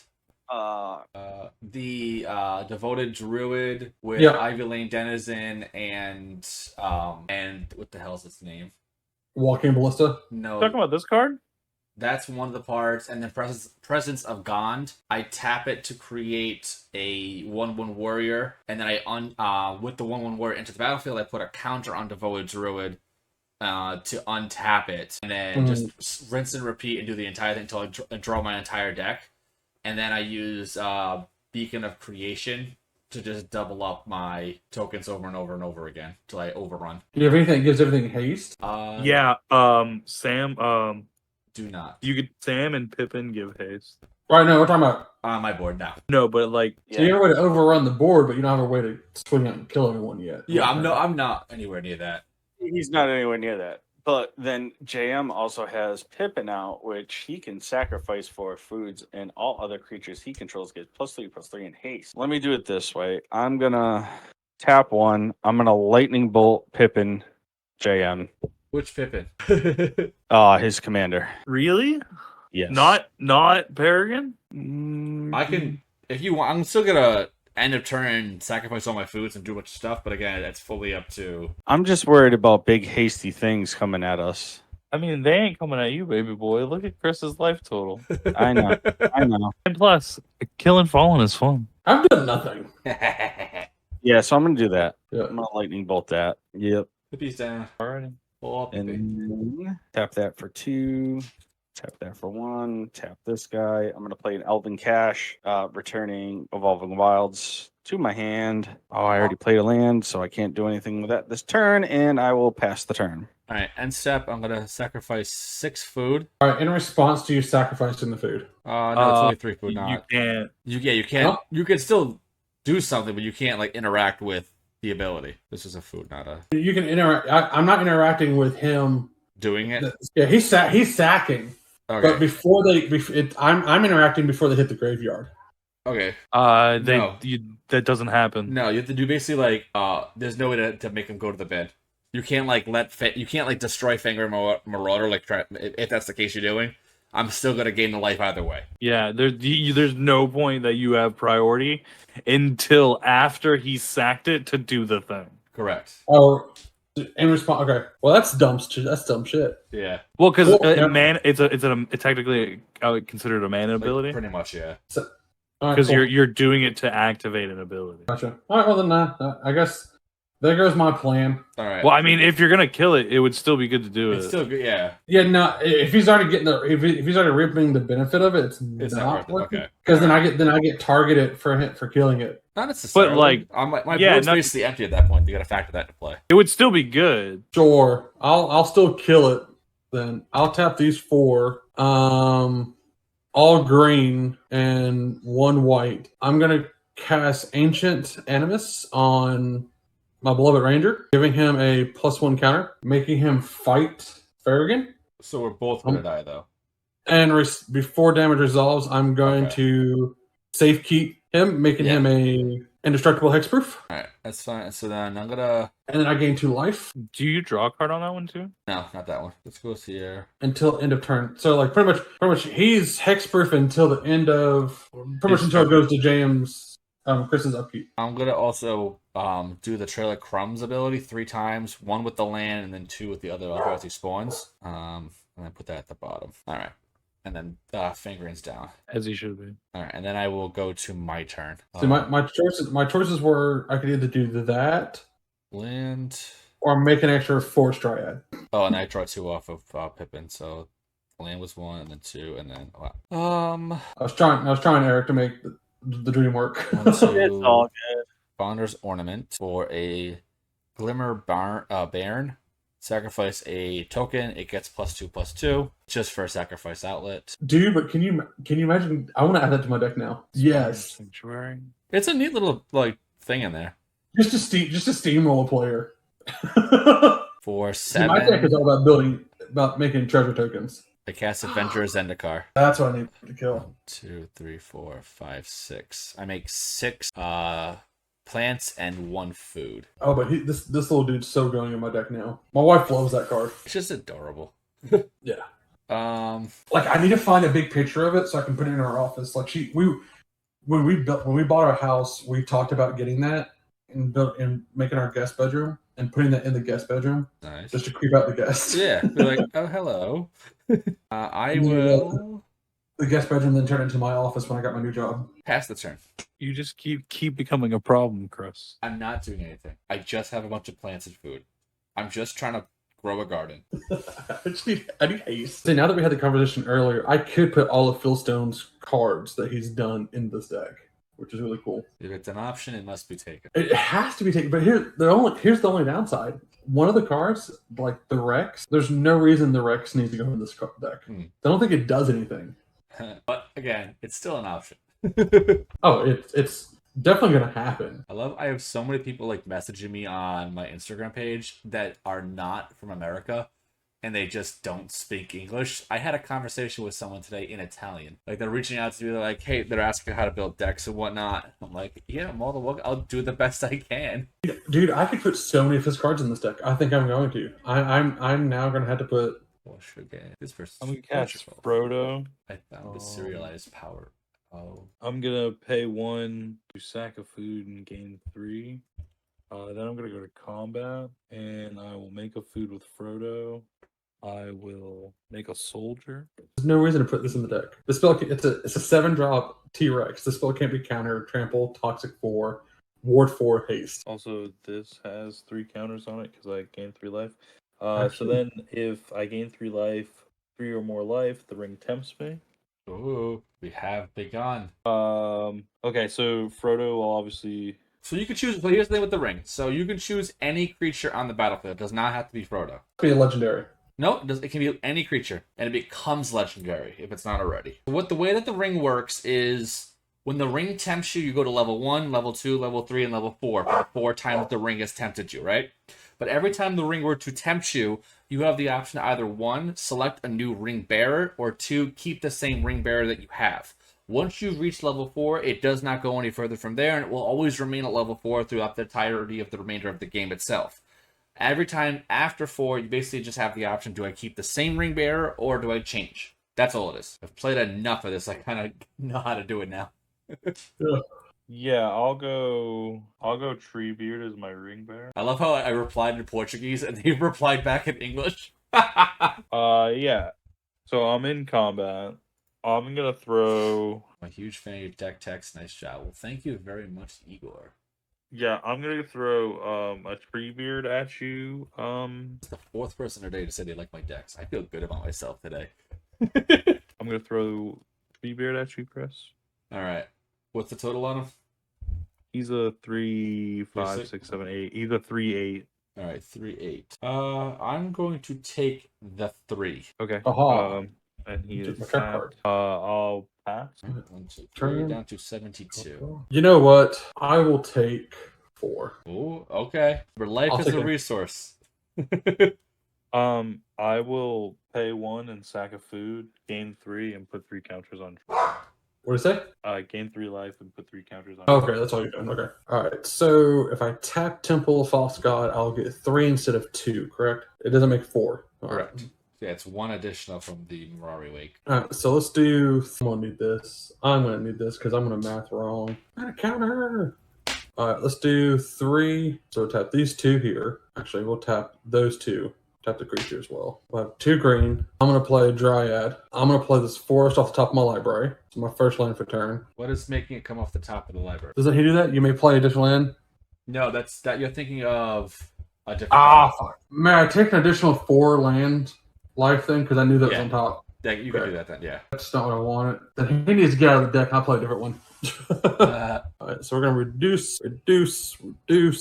the devoted druid with Yeah. Ivy Lane Denizen and what the hell's its name? Walking Ballista. No, Talking about this card? That's one of the parts, and then Presence of Gond. I tap it to create a 1/1 warrior, and then I with the 1/1 warrior into the battlefield, I put a counter on Devoted Druid to untap it, and then just rinse and repeat and do the entire thing until I draw my entire deck, and then I use Beacon of Creation to just double up my tokens over and over and over again till I overrun. Do you have anything that gives everything haste? Yeah, Sam, Do not. you could Sam and Pippin give haste. Right, no, we're talking about. On my board now. No, but like, So you have a way to overrun the board, but you don't have a way to swing out and kill everyone yet. Yeah, I'm not anywhere near that. He's not anywhere near that. But then JM also has Pippin out, which he can sacrifice for foods, and all other creatures he controls get +3/+3 in haste. Let me do it this way. I'm gonna tap one. I'm gonna lightning bolt Pippin JM. Which Pippin? His commander. really? Yes. Not Peregrine? I can, if you want, I'm still gonna end of turn sacrifice all my foods and do a bunch of stuff, but again, that's fully up to. I'm just worried about big hasty things coming at us. I mean, they ain't coming at you, baby boy. Look at Chris's life total. I know. And plus, killing Fallen is fun. I've done nothing. Yeah, so I'm gonna do that. Yeah. I'm gonna lightning bolt that. Yep. The piece down. Alrighty. Pull up And then tap that for 2. Tap that for 1. Tap this guy. I'm gonna play an Elven Cache, returning Evolving Wilds to my hand. Oh, I already played a land, so I can't do anything with that this turn, and I will pass the turn. All right, end step. I'm gonna sacrifice 6 food. All right, in response to you sacrificing the food. No, it's only 3 food. You Not can't. you can't. Huh? You can still do something, but you can't like interact with the ability. This is a food, not a You can interact. I'm not interacting with him. doing it. Yeah, he's sacking. Okay. But before I'm interacting before they hit the graveyard. Okay. That doesn't happen. No, you have to do basically like there's no way to make them go to the bed. You can't like you can't like destroy Fangor Marauder like if that's the case you're doing. I'm still gonna gain the life either way. Yeah, there's no point that you have priority until after he sacked it to do the thing. Correct. Oh, in response. Okay, well that's dumb. That's dumb shit. Yeah. Well, because yeah. it's technically considered a mana ability Pretty much, yeah. All right, because cool. you're doing it to activate an ability. Gotcha. All right, well then, I guess there goes my plan. All right. Well, I mean, if you're gonna kill it, it would still be good to do it's it. still good. Yeah. Yeah, no. If he's already getting if he's already reaping the benefit of it, it's not not worth it. working. Okay. Because then I get targeted for killing it. Not necessarily. But, like, my yeah, board's basically empty at that point. You got to factor that into play. It would still be good. Sure, I'll still kill it. Then I'll tap these 4. All green and 1 white. I'm gonna cast Ancient Animus on my beloved Ranger, giving him a +1 counter, making him fight Farragon. So we're both gonna die though. And before damage resolves, I'm going Okay. to safe keep him, making him a indestructible hexproof. All right, that's fine. So then I'm gonna. And then I gain 2 life Do you draw a card on that one too? No, not that one. Let's go here. until end of turn. So like pretty much he's hexproof until the end of pretty much until it goes to James Chris's upkeep. I'm gonna also do the Trail of Crumbs ability 3 times. 1 with the land, and then 2 with the other authority spawns. And then put that at the bottom. All right. And then fingerings down. As he should be. All right, and then I will go to my turn. So my choices were I could either do that land. or make an extra Force Triad. Oh, and I draw 2 off of Pippin. So land was 1, and then 2, and then I was trying Eric to make the dream work. 1, 2. It's all good. Founder's Ornament for a Glimmer Bairn. Sacrifice a token. It gets +2/+2 just for a sacrifice outlet. Dude, but can you imagine? I want to add that to my deck now. Yes, Sanctuary. It's a neat little like thing in there. just a steamroll player. For See, my deck is 7, all about making treasure tokens. I cast Adventurer Zendikar. That's what I need to kill. 1, 2, 3, 4, 5, 6. I make 6 plants and 1 food. Oh, but this little dude's so going in my deck now. My wife loves that card. It's just adorable. Yeah. Like I need to find a big picture of it so I can put it in our office. Like when we bought our house, we talked about getting that, and making our guest bedroom and putting that in the guest bedroom Nice. just to creep out the guests. Yeah. Be like, oh, hello. I will The guest bedroom then turned into my office when I got my new job. pass the turn. You just keep becoming a problem, Chris. I'm not doing anything. I just have a bunch of plants and food. I'm just trying to grow a garden. I need haste. See, now that we had the conversation earlier, I could put all of Phil Stone's cards that he's done in this deck, which is really cool. If it's an option, it must be taken. It has to be taken, but here's the only downside. One of the cards, like the Rex, there's no reason the Rex needs to go in this deck. I don't think it does anything. But again, it's still an option. Oh, it's definitely gonna happen. I have so many people like messaging me on my Instagram page that are not from America and they just don't speak English. I had a conversation with someone today in Italian. Like, they're reaching out to me, they're like, hey, they're asking how to build decks and whatnot. I'm like, yeah, more than welcome. I'll do the best I can. Dude, I could put so many of his cards in this deck. I think I'm going to. I'm now gonna have to put. Well, okay. This person's I'm gonna catch Frodo. I found the serialized power. Oh. I'm gonna pay 1 to sack a food and gain 3. Then I'm gonna go to combat and I will make a food with Frodo. I will make a soldier. There's no reason to put this in the deck. The spell it's a 7-drop T-Rex. The spell can't be countered. Trample, Toxic 4, Ward 4, Haste. Also, this has 3 counters on it because I gain 3 life. So Actually- then, if I gain 3 life, 3 or more life, the ring tempts me. Ooh, we have begun. Okay, so Frodo will obviously. So you can choose. Well, here's the thing with the ring. So you can choose any creature on the battlefield. It does not have to be Frodo. Be a legendary. No, it can be any creature, and it becomes legendary if it's not already. The way that the ring works is when the ring tempts you, you go to level 1, level 2, level 3, and level 4 for the 4 times the ring has tempted you, right? But every time the ring were to tempt you, you have the option to either 1, select a new ring bearer, or 2, keep the same ring bearer that you have. Once you've reached level 4, it does not go any further from there, and it will always remain at level 4 throughout the entirety of the remainder of the game itself. Every time after 4, you basically just have the option, do I keep the same ring bearer or do I change? That's all it is. I've played enough of this, I kind of know how to do it now. Yeah, I'll go Treebeard as my ring bearer. I love how I replied in Portuguese and he replied back in English. Yeah. So I'm in combat. I'm gonna throw. I'm a huge fan of your deck text. Nice job. Well, thank you very much, Igor. Yeah, I'm gonna throw a Treebeard at you. It's the 4th person today to say they like my decks. I feel good about myself today. I'm gonna throw Treebeard at you, Chris. All right. What's the total on him? He's a 3, 5, 6? 6, 7, 8. He's a 3, 8. All right, 3, 8. I'm going to take the 3. Okay. Aha. And he Take is my card. tapped. I'll pass. 1, 2, 3, Turn. down to 72. You know what? I will take 4. Oh, okay. But life I'll is take a it. resource. I will pay 1 and sack a food, gain 3, and put 3 counters on. What did it say? Gain 3 life and put 3 counters on. Okay, that's all you're doing. Okay. All right. So if I tap Temple of False God, I'll get 3 instead of 2, correct? It doesn't make 4. All right. Correct. Yeah, it's 1 additional from the Mirari Wake. All right, so let's do. I'm gonna need this. I'm gonna need this because I'm gonna math wrong. Got a counter. All right, let's do 3. So we'll tap these 2 here. Actually, we'll tap those 2. Tap the creature as well. We'll have 2 green. I'm gonna play a Dryad. I'm gonna play this Forest off the top of my library. It's my first land for turn. What is making it come off the top of the library? Doesn't he do that? You may play additional land. No, that you're thinking of a different. Fuck. Man, I take an additional 4 land life thing because I knew that was Yeah. on top. Yeah, you can do that then. Yeah. That's not what I wanted. Then he needs to get out of the deck. I'll play a different one. All right, so we're gonna reduce.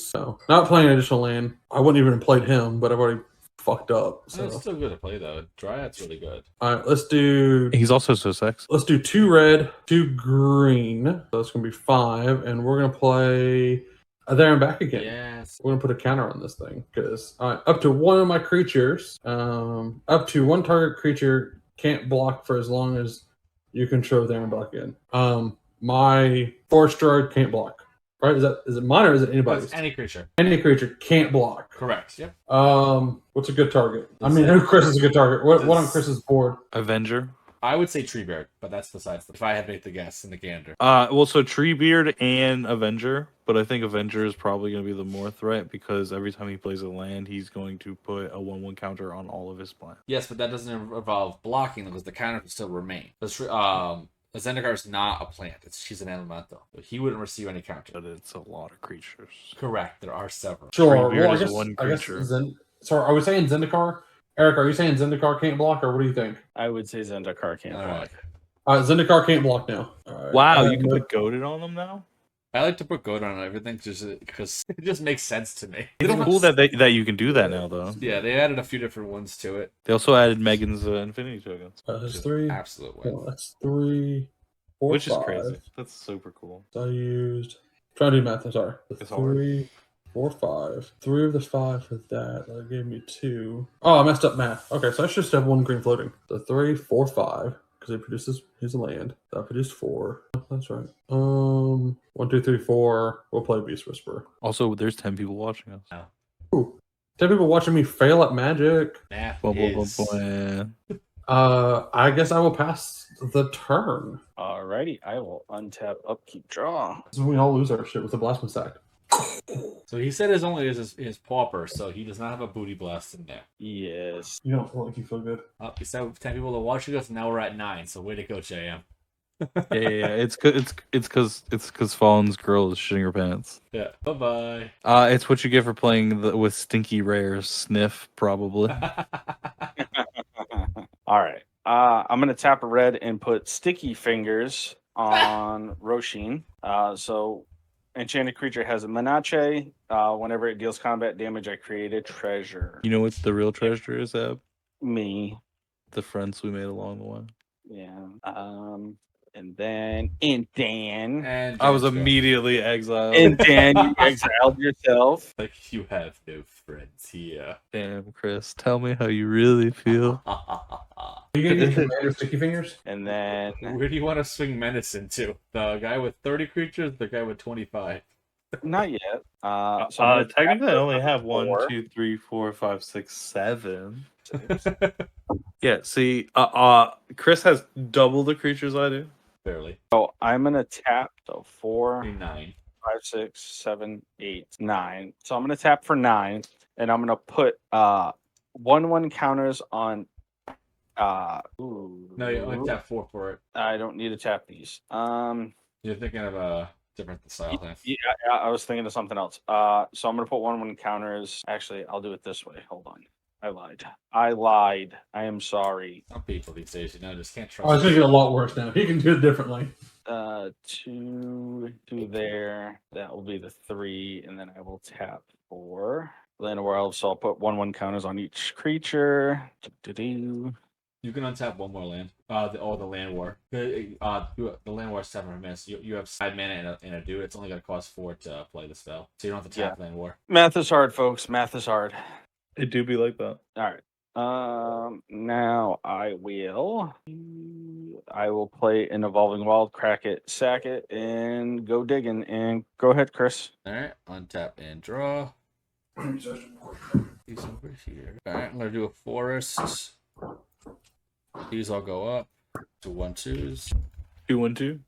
So not playing additional land. I wouldn't even have played him, but I've already fucked up. So It's still good to play though. Dryad's really good. all right, let's do. He's also so sex. Let's do 2 red, 2 green. So that's gonna be 5, and we're gonna play there and back again. Yes. We're gonna put a counter on this thing because up to 1 of my creatures, up to 1 target creature can't block for as long as you control there and back in. My Forest Druid can't block. Right? Is it mine or is it anybody's? It's any creature. Any creature can't block. Correct. Yep. What's a good target? I mean, Chris is a good target. What on Chris's board? Avenger. I would say Treebeard, but that's besides if I had to make the guess in the gander. Well, so Treebeard and Avenger, but I think Avenger is probably going to be the more threat because every time he plays a land, he's going to put a 1/1 counter on all of his plans. Yes, but that doesn't involve blocking because the counter can still remain. Zendikar is not a plant. She's an elemental. He wouldn't receive any counter. But it's a lot of creatures. Correct. There are several. Sure. Treebeard Well, is one creature. Sorry, are we saying Zendikar? Eric, are you saying Zendikar can't block, or what do you think? I would say Zendikar can't All block. right. Zendikar can't block now. All right. Wow, you can put Goaded on them now? I like to put goat on everything just because it just makes sense to me. They It's don't cool have- that you can do that now, though. Yeah, they added a few different ones to it. They also added Megan's Infinity tokens, That's 3. Absolute win. Well, that's 3, 4, which is 5. crazy. That's super cool. I used. Trying to do math. I'm sorry. It's hard. 3, 4, 5. 3 of the 5 for that. That gave me 2. Oh, I messed up math. Okay, so I should just have 1 green floating. So 3, 4, 5. Because it produces. Here's a land. That produced 4. That's right. 1, 2, 3, 4. We'll play Beast Whisperer. Also, there's 10 people watching us. Ooh. 10 people watching me fail at Magic. Math Blah, blah, blah, is... blah. I guess I will pass the turn. Alrighty, I will untap, upkeep, draw. So we all lose our shit with the Blastman stack. So he said his only is his pauper, so he does not have a booty blast in there. Yes. You don't feel like you feel good. You said 10 people are watching us, and now we're at 9. So way to go, JM. Yeah. It's because Fallen's girl is shitting her pants. Yeah. Bye bye. It's what you get for playing with stinky rares. Sniff, probably. All right. I'm gonna tap a red and put sticky fingers on Rosheen. So enchanted creature has a Menache. Whenever it deals combat damage, I create a treasure. You know what the real treasure is, Ab? Me. The friends we made along the way. Yeah. And then and I was James go. immediately exiled. you exiled yourself. Like you have no friends here. Damn, Chris, tell me how you really feel. Are you gonna get Commander Sticky Fingers? And then Where do you want to swing menace into? The guy with 30 creatures, the guy with 25. not yet. So I'm gonna Technically, I tap only have 1, four. 2, 3, 4, 5, 6, 7. Six. Yeah, see, Chris has double the creatures I do. Barely. So I'm gonna tap. So 4, 9. 5, 6, 7, 8, 9. So I'm gonna tap for 9, and I'm gonna put 1/1 counters on. No, you only tap 4 for it. I don't need to tap these. You're thinking of a different style thing. Yeah, I was thinking of something else. So I'm gonna put 1/1 counters. Actually, I'll do it this way. Hold on. I lied. I am sorry. Some people these days, just can't Oh, it's trust. gonna get a lot worse now. He can do it differently. 2 there. That will be the 3, and then I will tap 4. Land of World, so I'll put 1/1 counters on each creature. Do-do-do. You can untap one more land. The land war. The land war is 7 minutes. You have 5 mana and a dude. It's only gonna cost 4 to play the spell, so you don't have to tap land war. Math is hard, folks. Math is hard. It do be like that. All right. Now I will play an Evolving Wild, crack it, sack it, and go digging. And go ahead, Chris. All right, untap and draw. He's over here. All right, I'm gonna do a forest. These all go up to 1/2s. 2, 1, 2.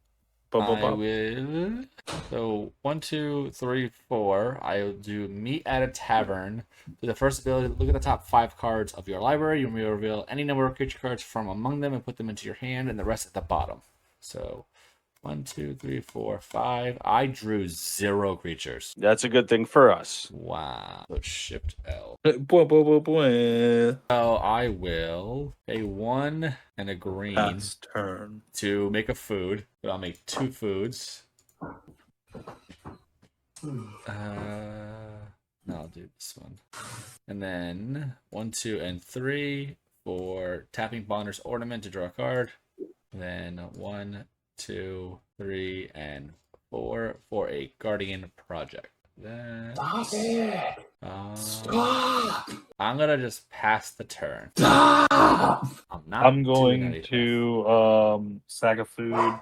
I will. So 1, 2, 3, 4. I will do meet at a tavern. Do the first ability. Look at the top 5 cards of your library. You may reveal any number of creature cards from among them and put them into your hand, and the rest at the bottom. So 1, 2, 3, 4, 5. I drew 0 creatures. That's a good thing for us. Wow. So shift L. Boy. So I will pay 1 and a green Pass turn. to make a food. But I'll make 2 foods. No, I'll do this one. And then 1, 2, and 3 for tapping Bonner's Ornament to draw a card. And then 1, 2, 3, and 4 for a Guardian Project. Then Stop it! Stop! I'm gonna just pass the turn. Stop! I'm doing going anything. to sack a food,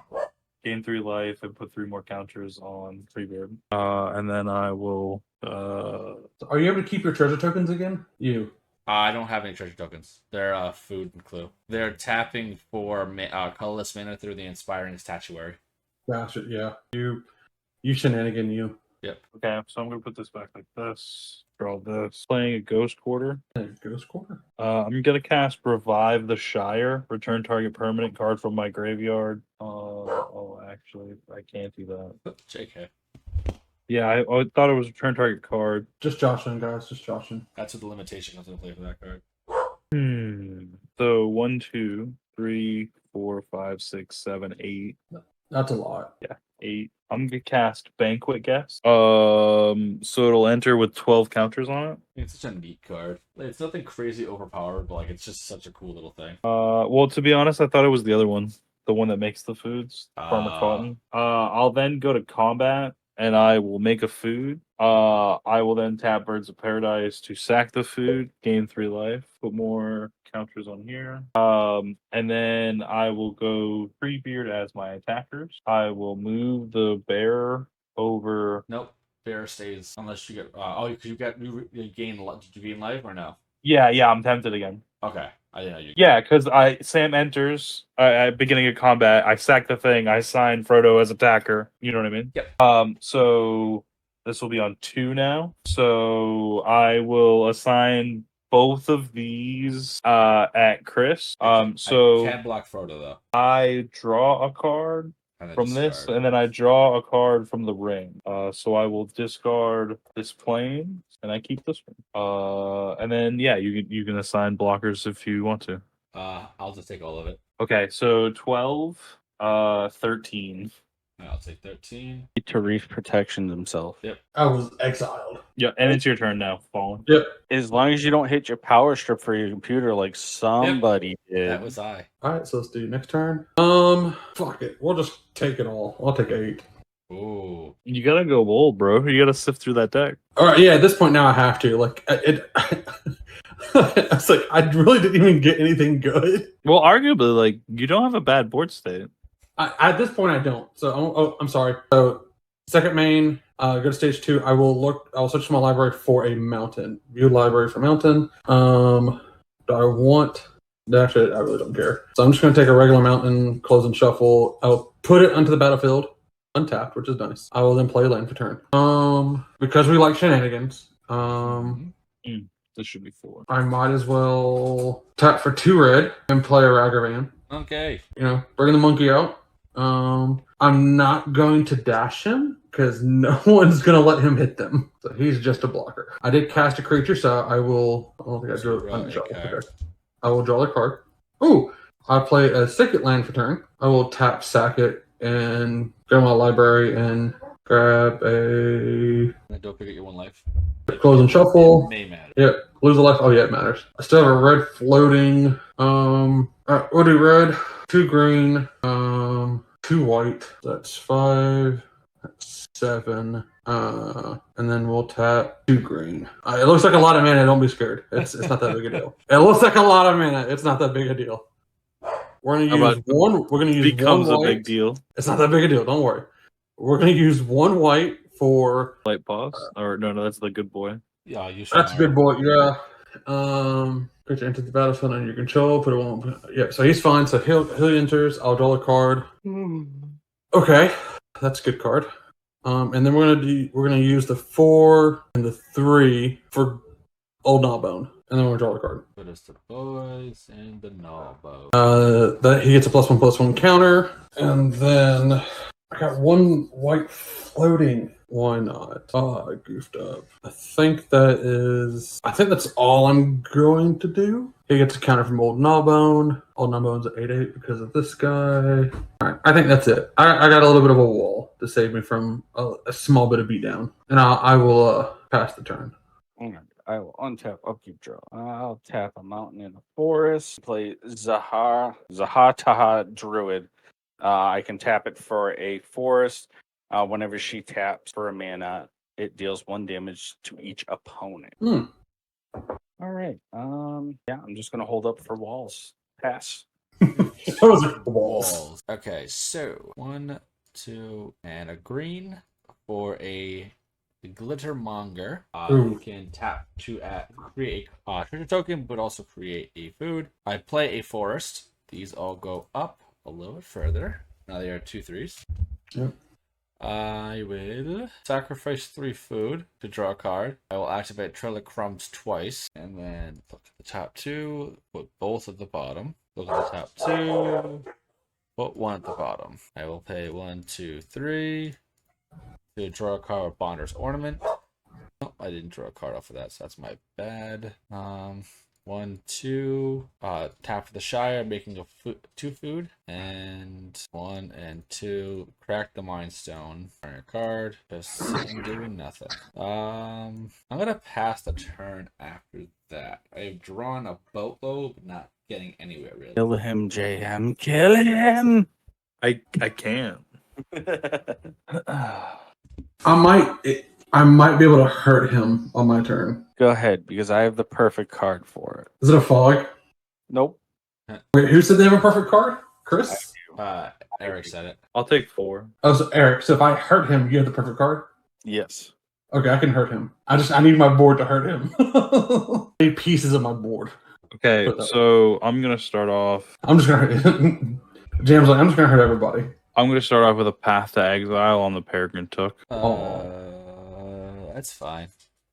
gain 3 life, and put 3 more counters on Treebeard. And then I will. Are you able to keep your treasure tokens again? You. I don't have any treasure tokens. They're food and clue. They're tapping for colorless mana through the inspiring statuary. Gosh, yeah. You shenanigan, you. Yep. Okay, so I'm gonna put this back like this. Draw this. Playing a Ghost Quarter. Ghost Quarter. I'm gonna cast Revive the Shire. Return target permanent card from my graveyard. Actually, I can't do that. JK. Yeah, I thought it was return target card. Just joshing, guys. Just joshing. That's what the limitation comes into play for that card. So 1, 2, 3, 4, 5, 6, 7, 8. That's a lot. Yeah, 8. I'm gonna cast Banquet Guest. So it'll enter with 12 counters on it. It's such a neat card. It's nothing crazy overpowered, but like it's just such a cool little thing. Well, to be honest, I thought it was the other one, the one that makes the foods, Farmer Cotton. I'll then go to combat, and I will make a food. I will then tap Birds of Paradise to sack the food, gain 3 life, put more counters on here. And then I will go Treebeard as my attackers. I will move the bear over. Nope. Bear stays unless you get. Because you gain. Did you gain life or no? Yeah, I'm tempted again. Okay, I didn't know you. Yeah, because Sam enters at beginning of combat. I sack the thing. I sign Frodo as attacker. You know what I mean? Yep. So this will be on 2 now. So I will assign both of these at Chris. So I can't block Frodo though. I draw a card from this, and then I draw a card from the ring. So I will discard this plane, and I keep this one. And then you can assign blockers if you want to. I'll just take all of it. Okay, so 12, 13. I'll take 13. Tarif protections himself. Yep. I was exiled. Yeah, and it's your turn now, Fallen. Yep. As long as you don't hit your power strip for your computer like somebody did. That was I. All right, so let's do next turn. Fuck it. We'll just take it all. I'll take 8. Ooh. You gotta go bold, bro. You gotta sift through that deck. All right, yeah. At this point now, I have to. Like it. It's like I really didn't even get anything good. Well, arguably, like, you don't have a bad board state. At this point, I don't. So I'm sorry. So second main, go to stage 2. I will search my library for a mountain. View library for mountain. Do I want? Actually, I really don't care. So I'm just going to take a regular mountain, close and shuffle. I'll put it onto the battlefield, untapped, which is nice. I will then play land for turn. Because we like shenanigans. This should be 4. I might as well tap for 2 red and play a Ragavan. Okay. Bring the monkey out. I'm not going to dash him because no one's going to let him hit them. So he's just a blocker. I did cast a creature, so I will. I don't think I drew it. Okay. I will draw the card. Ooh, I play a second land for turn. I will tap, sack it, and go to my library and grab a. Don't forget your 1 life. Close and shuffle. It may matter. Yep. Lose a life. Oh yeah, it matters. I still have a red floating. Alright, we'll do red, 2 green, 2 white. That's 5. That's 7. And then we'll tap 2 green. It looks like a lot of mana. Don't be scared. It's not that big a deal. It looks like a lot of mana. It's not that big a deal. We're gonna use one. We're gonna use becomes one white. a big deal. It's not that big a deal. Don't worry. We're gonna use 1 white for Light pause, or no, that's the good boy. Yeah, you should. That's a good boy. Yeah. Creature enters the battlefield under your control. Put it on. Yeah. So he's fine. So he enters. I'll draw a card. Okay, that's a good card. And then we're gonna use the 4 and the 3 for Old Gnawbone, and then we're gonna draw a card. Put us the boys and the Gnawbone. That he gets a +1/+1 counter, and then I got 1 white floating. Why not? Oh, I goofed up. I think that's all I'm going to do. He gets a counter from Old Gnawbone. Old Gnawbone's at 8/8 because of this guy. Alright, I think that's it. I got a little bit of a wall to save me from a small bit of beatdown. And I will pass the turn. I will untap upkeep draw. I'll tap a mountain in a forest. Play Zahataha Druid. I can tap it for a forest. Whenever she taps for a mana, it deals 1 damage to each opponent. All right. I'm just gonna hold up for walls. Pass. Those are walls. Okay, so 1, 2, and a green for a the Glittermonger. Ooh. You can tap to create a treasure token, but also create a food. I play a forest. These all go up a little bit further. Now they are 2/3s. Yep. I will sacrifice 3 food to draw a card. I will activate Trail of Crumbs twice, and then look at the top 2, put both at the bottom. Look at the top 2, put 1 at the bottom. I will pay 1, 2, 3 to draw a card with Bonder's Ornament. Oh, I didn't draw a card off of that, so that's my bad. 1, 2, tap for the Shire, making a 2 food, and 1 and 2, crack the Mind Stone. Turn a card, just sitting doing nothing. I'm gonna pass the turn after that. I've drawn a boatload, but not getting anywhere really. Kill him, JM. Kill him. I can't. I might be able to hurt him on my turn. Go ahead, because I have the perfect card for it. Is it a fog? Nope. Wait, who said they have a perfect card? Chris? Eric said it. I'll take 4. Oh, so Eric. So if I hurt him, you have the perfect card? Yes. Okay, I can hurt him. I need my board to hurt him. I need pieces of my board. Okay, so I'm gonna start off. I'm just gonna hurt Jam's like, I'm just gonna hurt everybody. I'm gonna start off with a Path to Exile on the Peregrine Took. That's fine.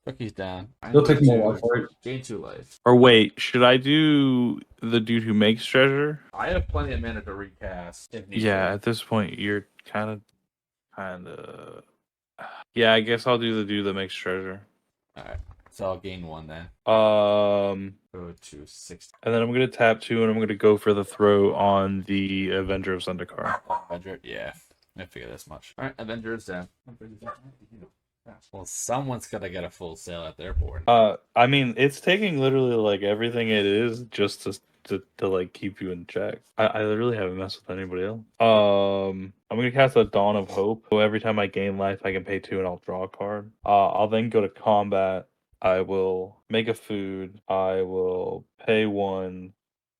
Cookie's down. He'll take more life, right? Gain 2 life. Or wait, should I do the dude who makes treasure? I have plenty of mana to recast. If need Yeah, be. at this point you're kind of. Yeah, I guess I'll do the dude that makes treasure. Alright. So I'll gain 1 then. Go to 6. and then I'm gonna tap 2, and I'm gonna go for the throw on the Avenger of Zendikar. Avenger, yeah. I figured as much. Alright, Avenger is down. Well, someone's gotta get a full sale at their board. I mean, it's taking literally like everything it is just to like keep you in check. I literally haven't messed with anybody else. I'm gonna cast a Dawn of Hope. So every time I gain life, I can pay 2 and I'll draw a card. I'll then go to combat. I will make a food. I will pay 1,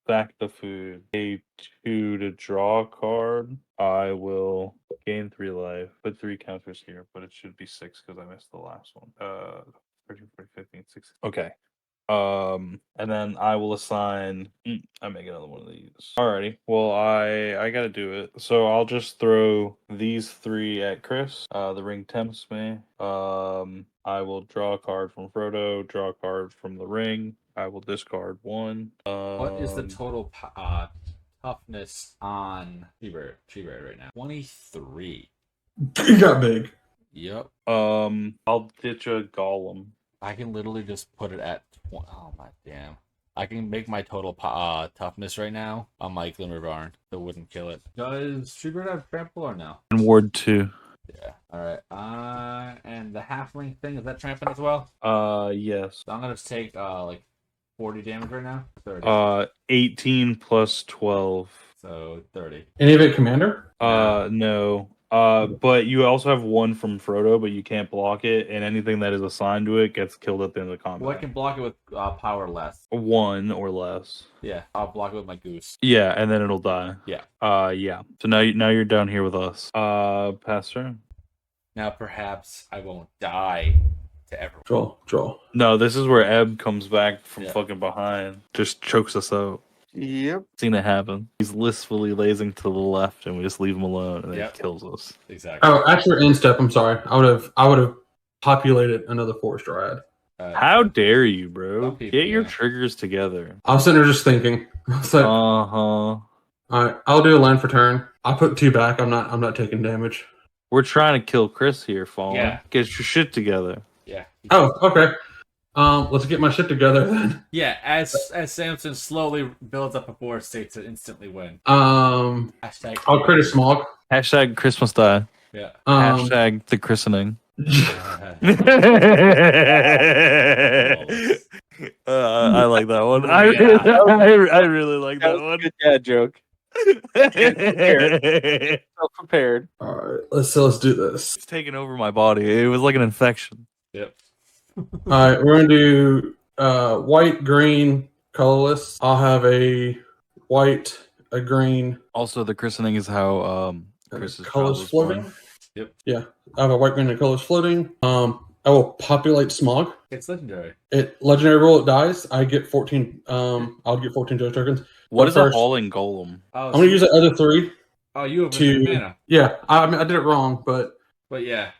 sack the food, pay 2 to draw a card. I will gain 3 life, put 3 counters here, but it should be 6 because I missed the last one. 13, 14, 15, 16. Okay. And then I will assign. I make another one of these. Alrighty. Well, I gotta do it. So I'll just throw these 3 at Chris. The ring tempts me. I will draw a card from Frodo. Draw a card from the ring. I will discard 1. What is the total toughness on Treebird right now? 23. He got big. Yep. I'll ditch a golem. I can literally just put it at 20. Oh my damn. I can make my total toughness right now on my Glimmer Barn. That wouldn't kill it. Does Treebird have trample or no? And Ward 2. Yeah. Alright. And the halfling thing, is that trampling as well? Yes. So I'm gonna take like 40 damage right now. 30. 18 plus 12. So 30. Any of it commander? No. But you also have 1 from Frodo, but you can't block it, and anything that is assigned to it gets killed at the end of the combat. Well, I can block it with power less. 1 or less. Yeah, I'll block it with my goose. Yeah, and then it'll die. Yeah. Yeah. So now you're down here with us. Pass turn. Now perhaps I won't die to everyone. Draw. No, this is where Ebb comes back from Yeah. fucking behind. Just chokes us out. Yep. Seen it happen. He's blissfully lazing to the left, and we just leave him alone, and Yep. it kills us. Exactly. Oh, actually, end step. I'm sorry. I would have populated another forest dryad. How dare you, bro? Some people, Get your yeah. triggers together. I was sitting there just thinking. I was like, All right, I'll do a land for turn. I put 2 back. I'm not taking damage. We're trying to kill Chris here, Fallen. Yeah. Get your shit together. Yeah. Oh, okay. Let's get my shit together then. Yeah, as Samson slowly builds up a board state to instantly win. Hashtag. I'll create a smog. Hashtag Christmas die. Yeah. Hashtag the christening. I like that one. I really like that one. Good dad joke. So prepared. All right, let's do this. It's taking over my body. It was like an infection. Yep. All right, we're gonna do white, green, colorless. I'll have a white, a green. Also, the christening is how Chris's colors child was floating. born. Yep. Yeah, I have a white, green, and colors floating. I will populate Smog. It's legendary. Legendary roll, it dies. I get 14. I'll get 14 Judge tokens. What But is first, a hauling golem? Oh, I'm gonna use the other 3 Oh, you have to infinite mana. Yeah, I mean, I did it wrong, but Yeah.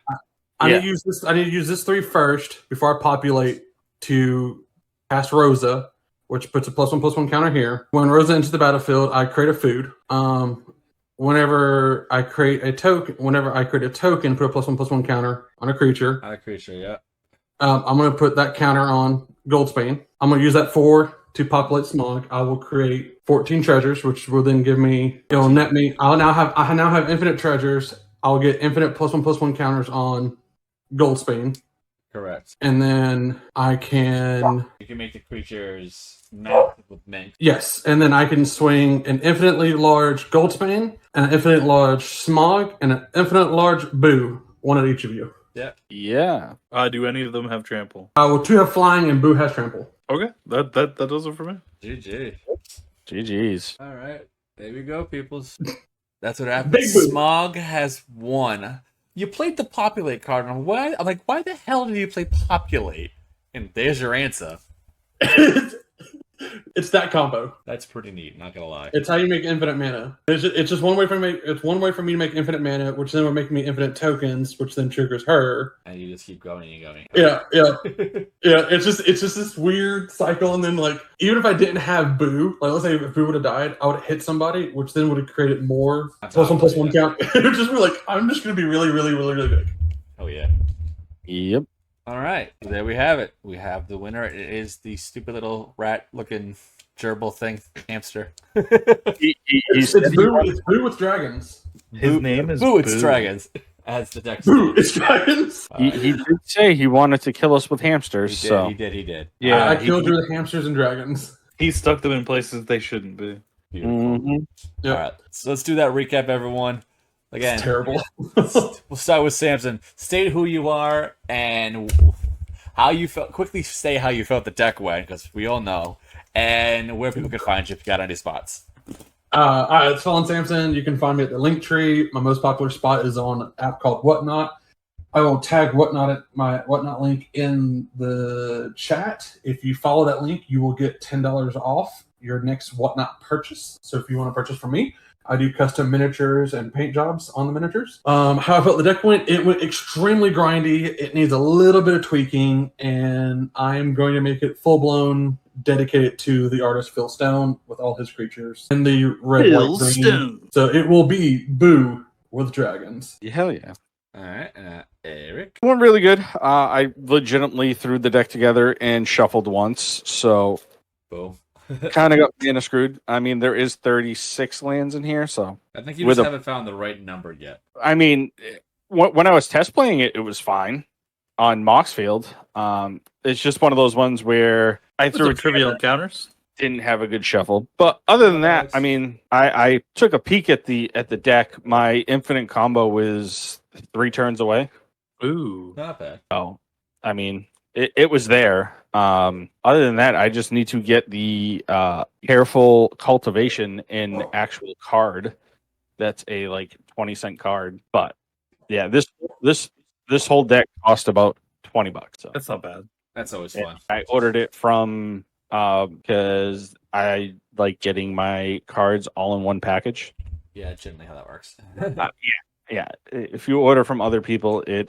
I need to use this. I need to use this 3 first before I populate to cast Rosa, which puts a +1/+1 counter here. When Rosa enters the battlefield, I create a food. Whenever I create a token, put a +1/+1 counter on a creature. On a creature, yeah. I'm going to put that counter on Goldsbane. I'm going to use that 4 to populate Smog. I will create 14 treasures, which will then give me. It'll net me. I now have infinite treasures. I'll get infinite +1/+1 counters on Goldsbane. Correct. And then I can. You can make the creatures massive with Minsc. Yes, and then I can swing an infinitely large Goldsbane, an infinite large Smog, and an infinite large Boo. One at each of you. Yeah. Do any of them have trample? Well, 2 have flying, and Boo has trample. Okay, that does it for me. GG. GG's. All right. There we go, peoples. That's what happened. Big Boo. Smog has won. You played the populate card, and I'm like, why the hell did you play populate? And there's your answer. It's that combo. That's pretty neat. Not gonna lie. It's how you make infinite mana. It's just one way for me. It's one way for me to make infinite mana, which then will make me infinite tokens, which then triggers her. And you just keep going and going. Yeah. It's just this weird cycle, and then like even if I didn't have Boo, like let's say if Boo would have died, I would have hit somebody, which then would have created more +1/+1 count. It would just be like I'm just gonna be really, really, really, really big. Oh yeah. Yep. All right, there we have it. We have the winner. It is the stupid little rat-looking gerbil thing, hamster. It's Boo with dragons. His name is Boo. It's dragons. As the deck. Boo, it's dragons. He did say he wanted to kill us with hamsters. He did. Yeah, I killed you with hamsters and dragons. He stuck them in places they shouldn't be. Beautiful. Mm-hmm. Yep. All right, so let's do that recap, everyone. Again, It's terrible. we'll start with Samson. State who you are and how you felt. Quickly say how you felt the deck went, because we all know, and where people can find you if you got any spots. It's Fallen Samson. You can find me at the Linktree. My most popular spot is on an app called Whatnot. I will tag Whatnot at my Whatnot link in the chat. If you follow that link, you will get $10 off your next Whatnot purchase. So if you want to purchase from me, I do custom miniatures and paint jobs on the miniatures. How I felt the deck went, it went extremely grindy. It needs a little bit of tweaking, and I am going to make it full-blown dedicated to the artist Phil Stone with all his creatures in the red, Phil white, green. Stone. So it will be Boo with dragons. Hell yeah. All right, Eric. Went really good. I legitimately threw the deck together and shuffled once, so Boom. kind of got mana screwed. I mean, there is 36 lands in here, so I think you With just a- haven't found the right number yet. I mean, when I was test playing it, it was fine on Moxfield. It's just one of those ones where I threw Through it trivial together, encounters. didn't have a good shuffle. But other than that, I mean, I took a peek at the deck. My infinite combo was 3 turns away. Ooh. Not bad. So, I mean, it was there. Other than that, I just need to get the careful cultivation in actual card. That's a like 20-cent card. But yeah, this whole deck cost about $20. So That's not bad. That's always fun. I ordered it from because I like getting my cards all in one package. Yeah, generally how that works. Yeah, if you order from other people, it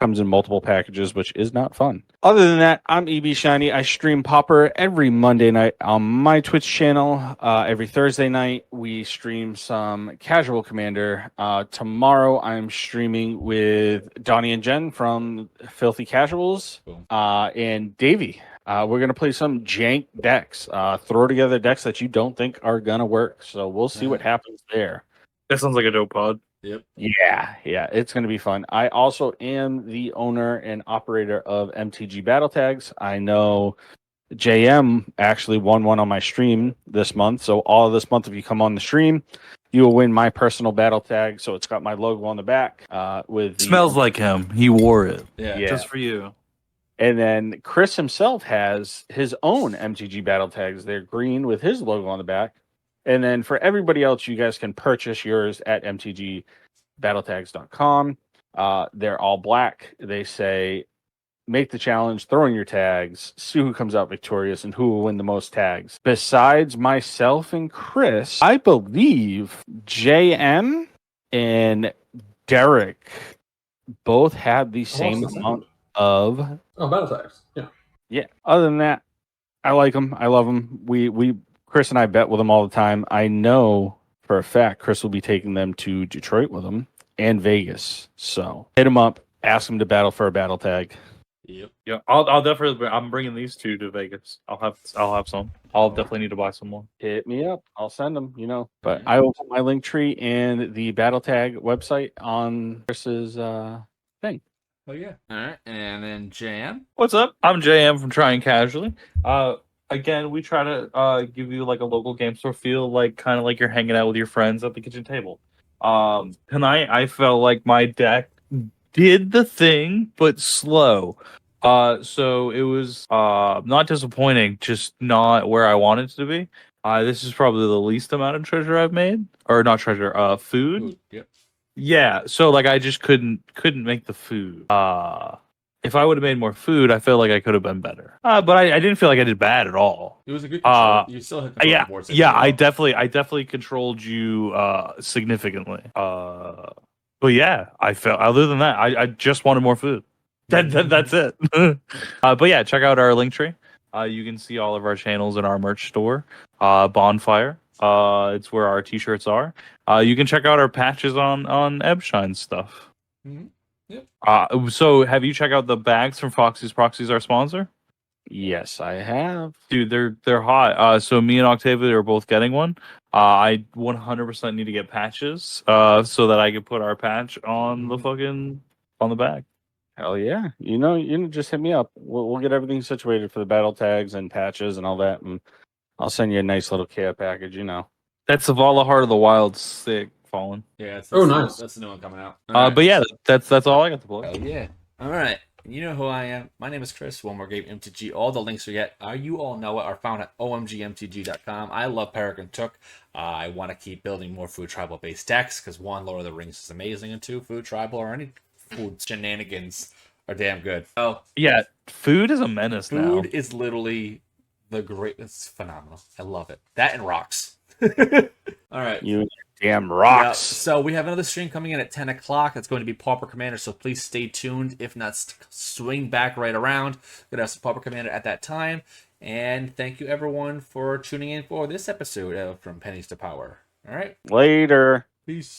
comes in multiple packages, which is not fun. Other than that, I'm EB Shiny. I stream Popper every Monday night on my Twitch channel. Every Thursday night, we stream some Casual Commander. Tomorrow, I'm streaming with Donnie and Jen from Filthy Casuals Cool. and Davey. We're going to play some jank decks, throw together decks that you don't think are going to work. So we'll see what happens there. That sounds like a dope pod. Yep. Yeah, it's going to be fun. I also am the owner and operator of MTG Battle Tags. I know JM actually won one on my stream this month. So all of this month, if you come on the stream, you will win my personal battle tag. So it's got my logo on the back. With the, Smells like him. He wore it. Yeah. Yeah. Just for you. And then Chris himself has his own MTG battle tags. They're green with his logo on the back. And then for everybody else, you guys can purchase yours at mtgbattletags.com. They're all black. They say, make the challenge, throw in your tags, see who comes out victorious and who will win the most tags. Besides myself and Chris, I believe JM and Derek both have the same amount of. Oh, battle tags. Yeah. Yeah. Other than that, I like them. I love them. We Chris and I bet with them all the time. I know for a fact Chris will be taking them to Detroit with him and Vegas. So hit him up, ask him to battle for a battle tag. Yep. Yeah, I'll definitely. I'm bringing these two to Vegas. I'll have some. I'll definitely need to buy some more. Hit me up. I'll send them, But Yeah. I will put my link tree and the battle tag website on Chris's thing. Oh yeah. All right, and then JM. What's up? I'm JM from Trying Casually. Again, we try to give you like a local game store feel, like kind of like you're hanging out with your friends at the kitchen table. Tonight I felt like my deck did the thing, but slow. So it was not disappointing, just not where I wanted it to be. This is probably the least amount of treasure I've made, or not treasure, food. Ooh, yep. Yeah, so like I just couldn't make the food. If I would have made more food, I feel like I could have been better. But I didn't feel like I did bad at all. It was a good control. You still had control Yeah, of the board. yeah, I definitely controlled you significantly. But yeah, I felt. Other than that, I just wanted more food. That's it. But yeah, check out our link tree. You can see all of our channels in our merch store, Bonfire. It's where our t-shirts are. You can check out our patches on Ebshine stuff. Mhm. Yep. So have you checked out the bags from Foxy's Proxies, our sponsor? Yes, I have. Dude, they're hot. So me and Octavia are both getting one. I 100% need to get patches, so that I can put our patch on the bag. Hell yeah. You just hit me up. We'll get everything situated for the battle tags and patches and all that, and I'll send you a nice little care package, That's Zavala Heart of the Wild, sick, Fallen. Yeah. That's Nice. That's the new one coming out. But yeah, that's all I got to play. Oh yeah. All right. You know who I am. My name is Chris. One more game MTG. All the links we get, you all know it, are found at OMGMTG.com. I love Peregrine Took. I want to keep building more food tribal based decks because one, Lord of the Rings is amazing, and two, food tribal or any food shenanigans are damn good. Oh Yeah, food is a menace now. food is literally the great. It's phenomenal. I love it. That and rocks. All right. You damn Yeah, rocks. so we have another stream coming in at 10 o'clock. It's going to be Pauper Commander, so please stay tuned. If not, swing back right around. Going to have some Pauper Commander at that time. And thank you, everyone, for tuning in for this episode from Pennies to Power. All right. Later. Peace.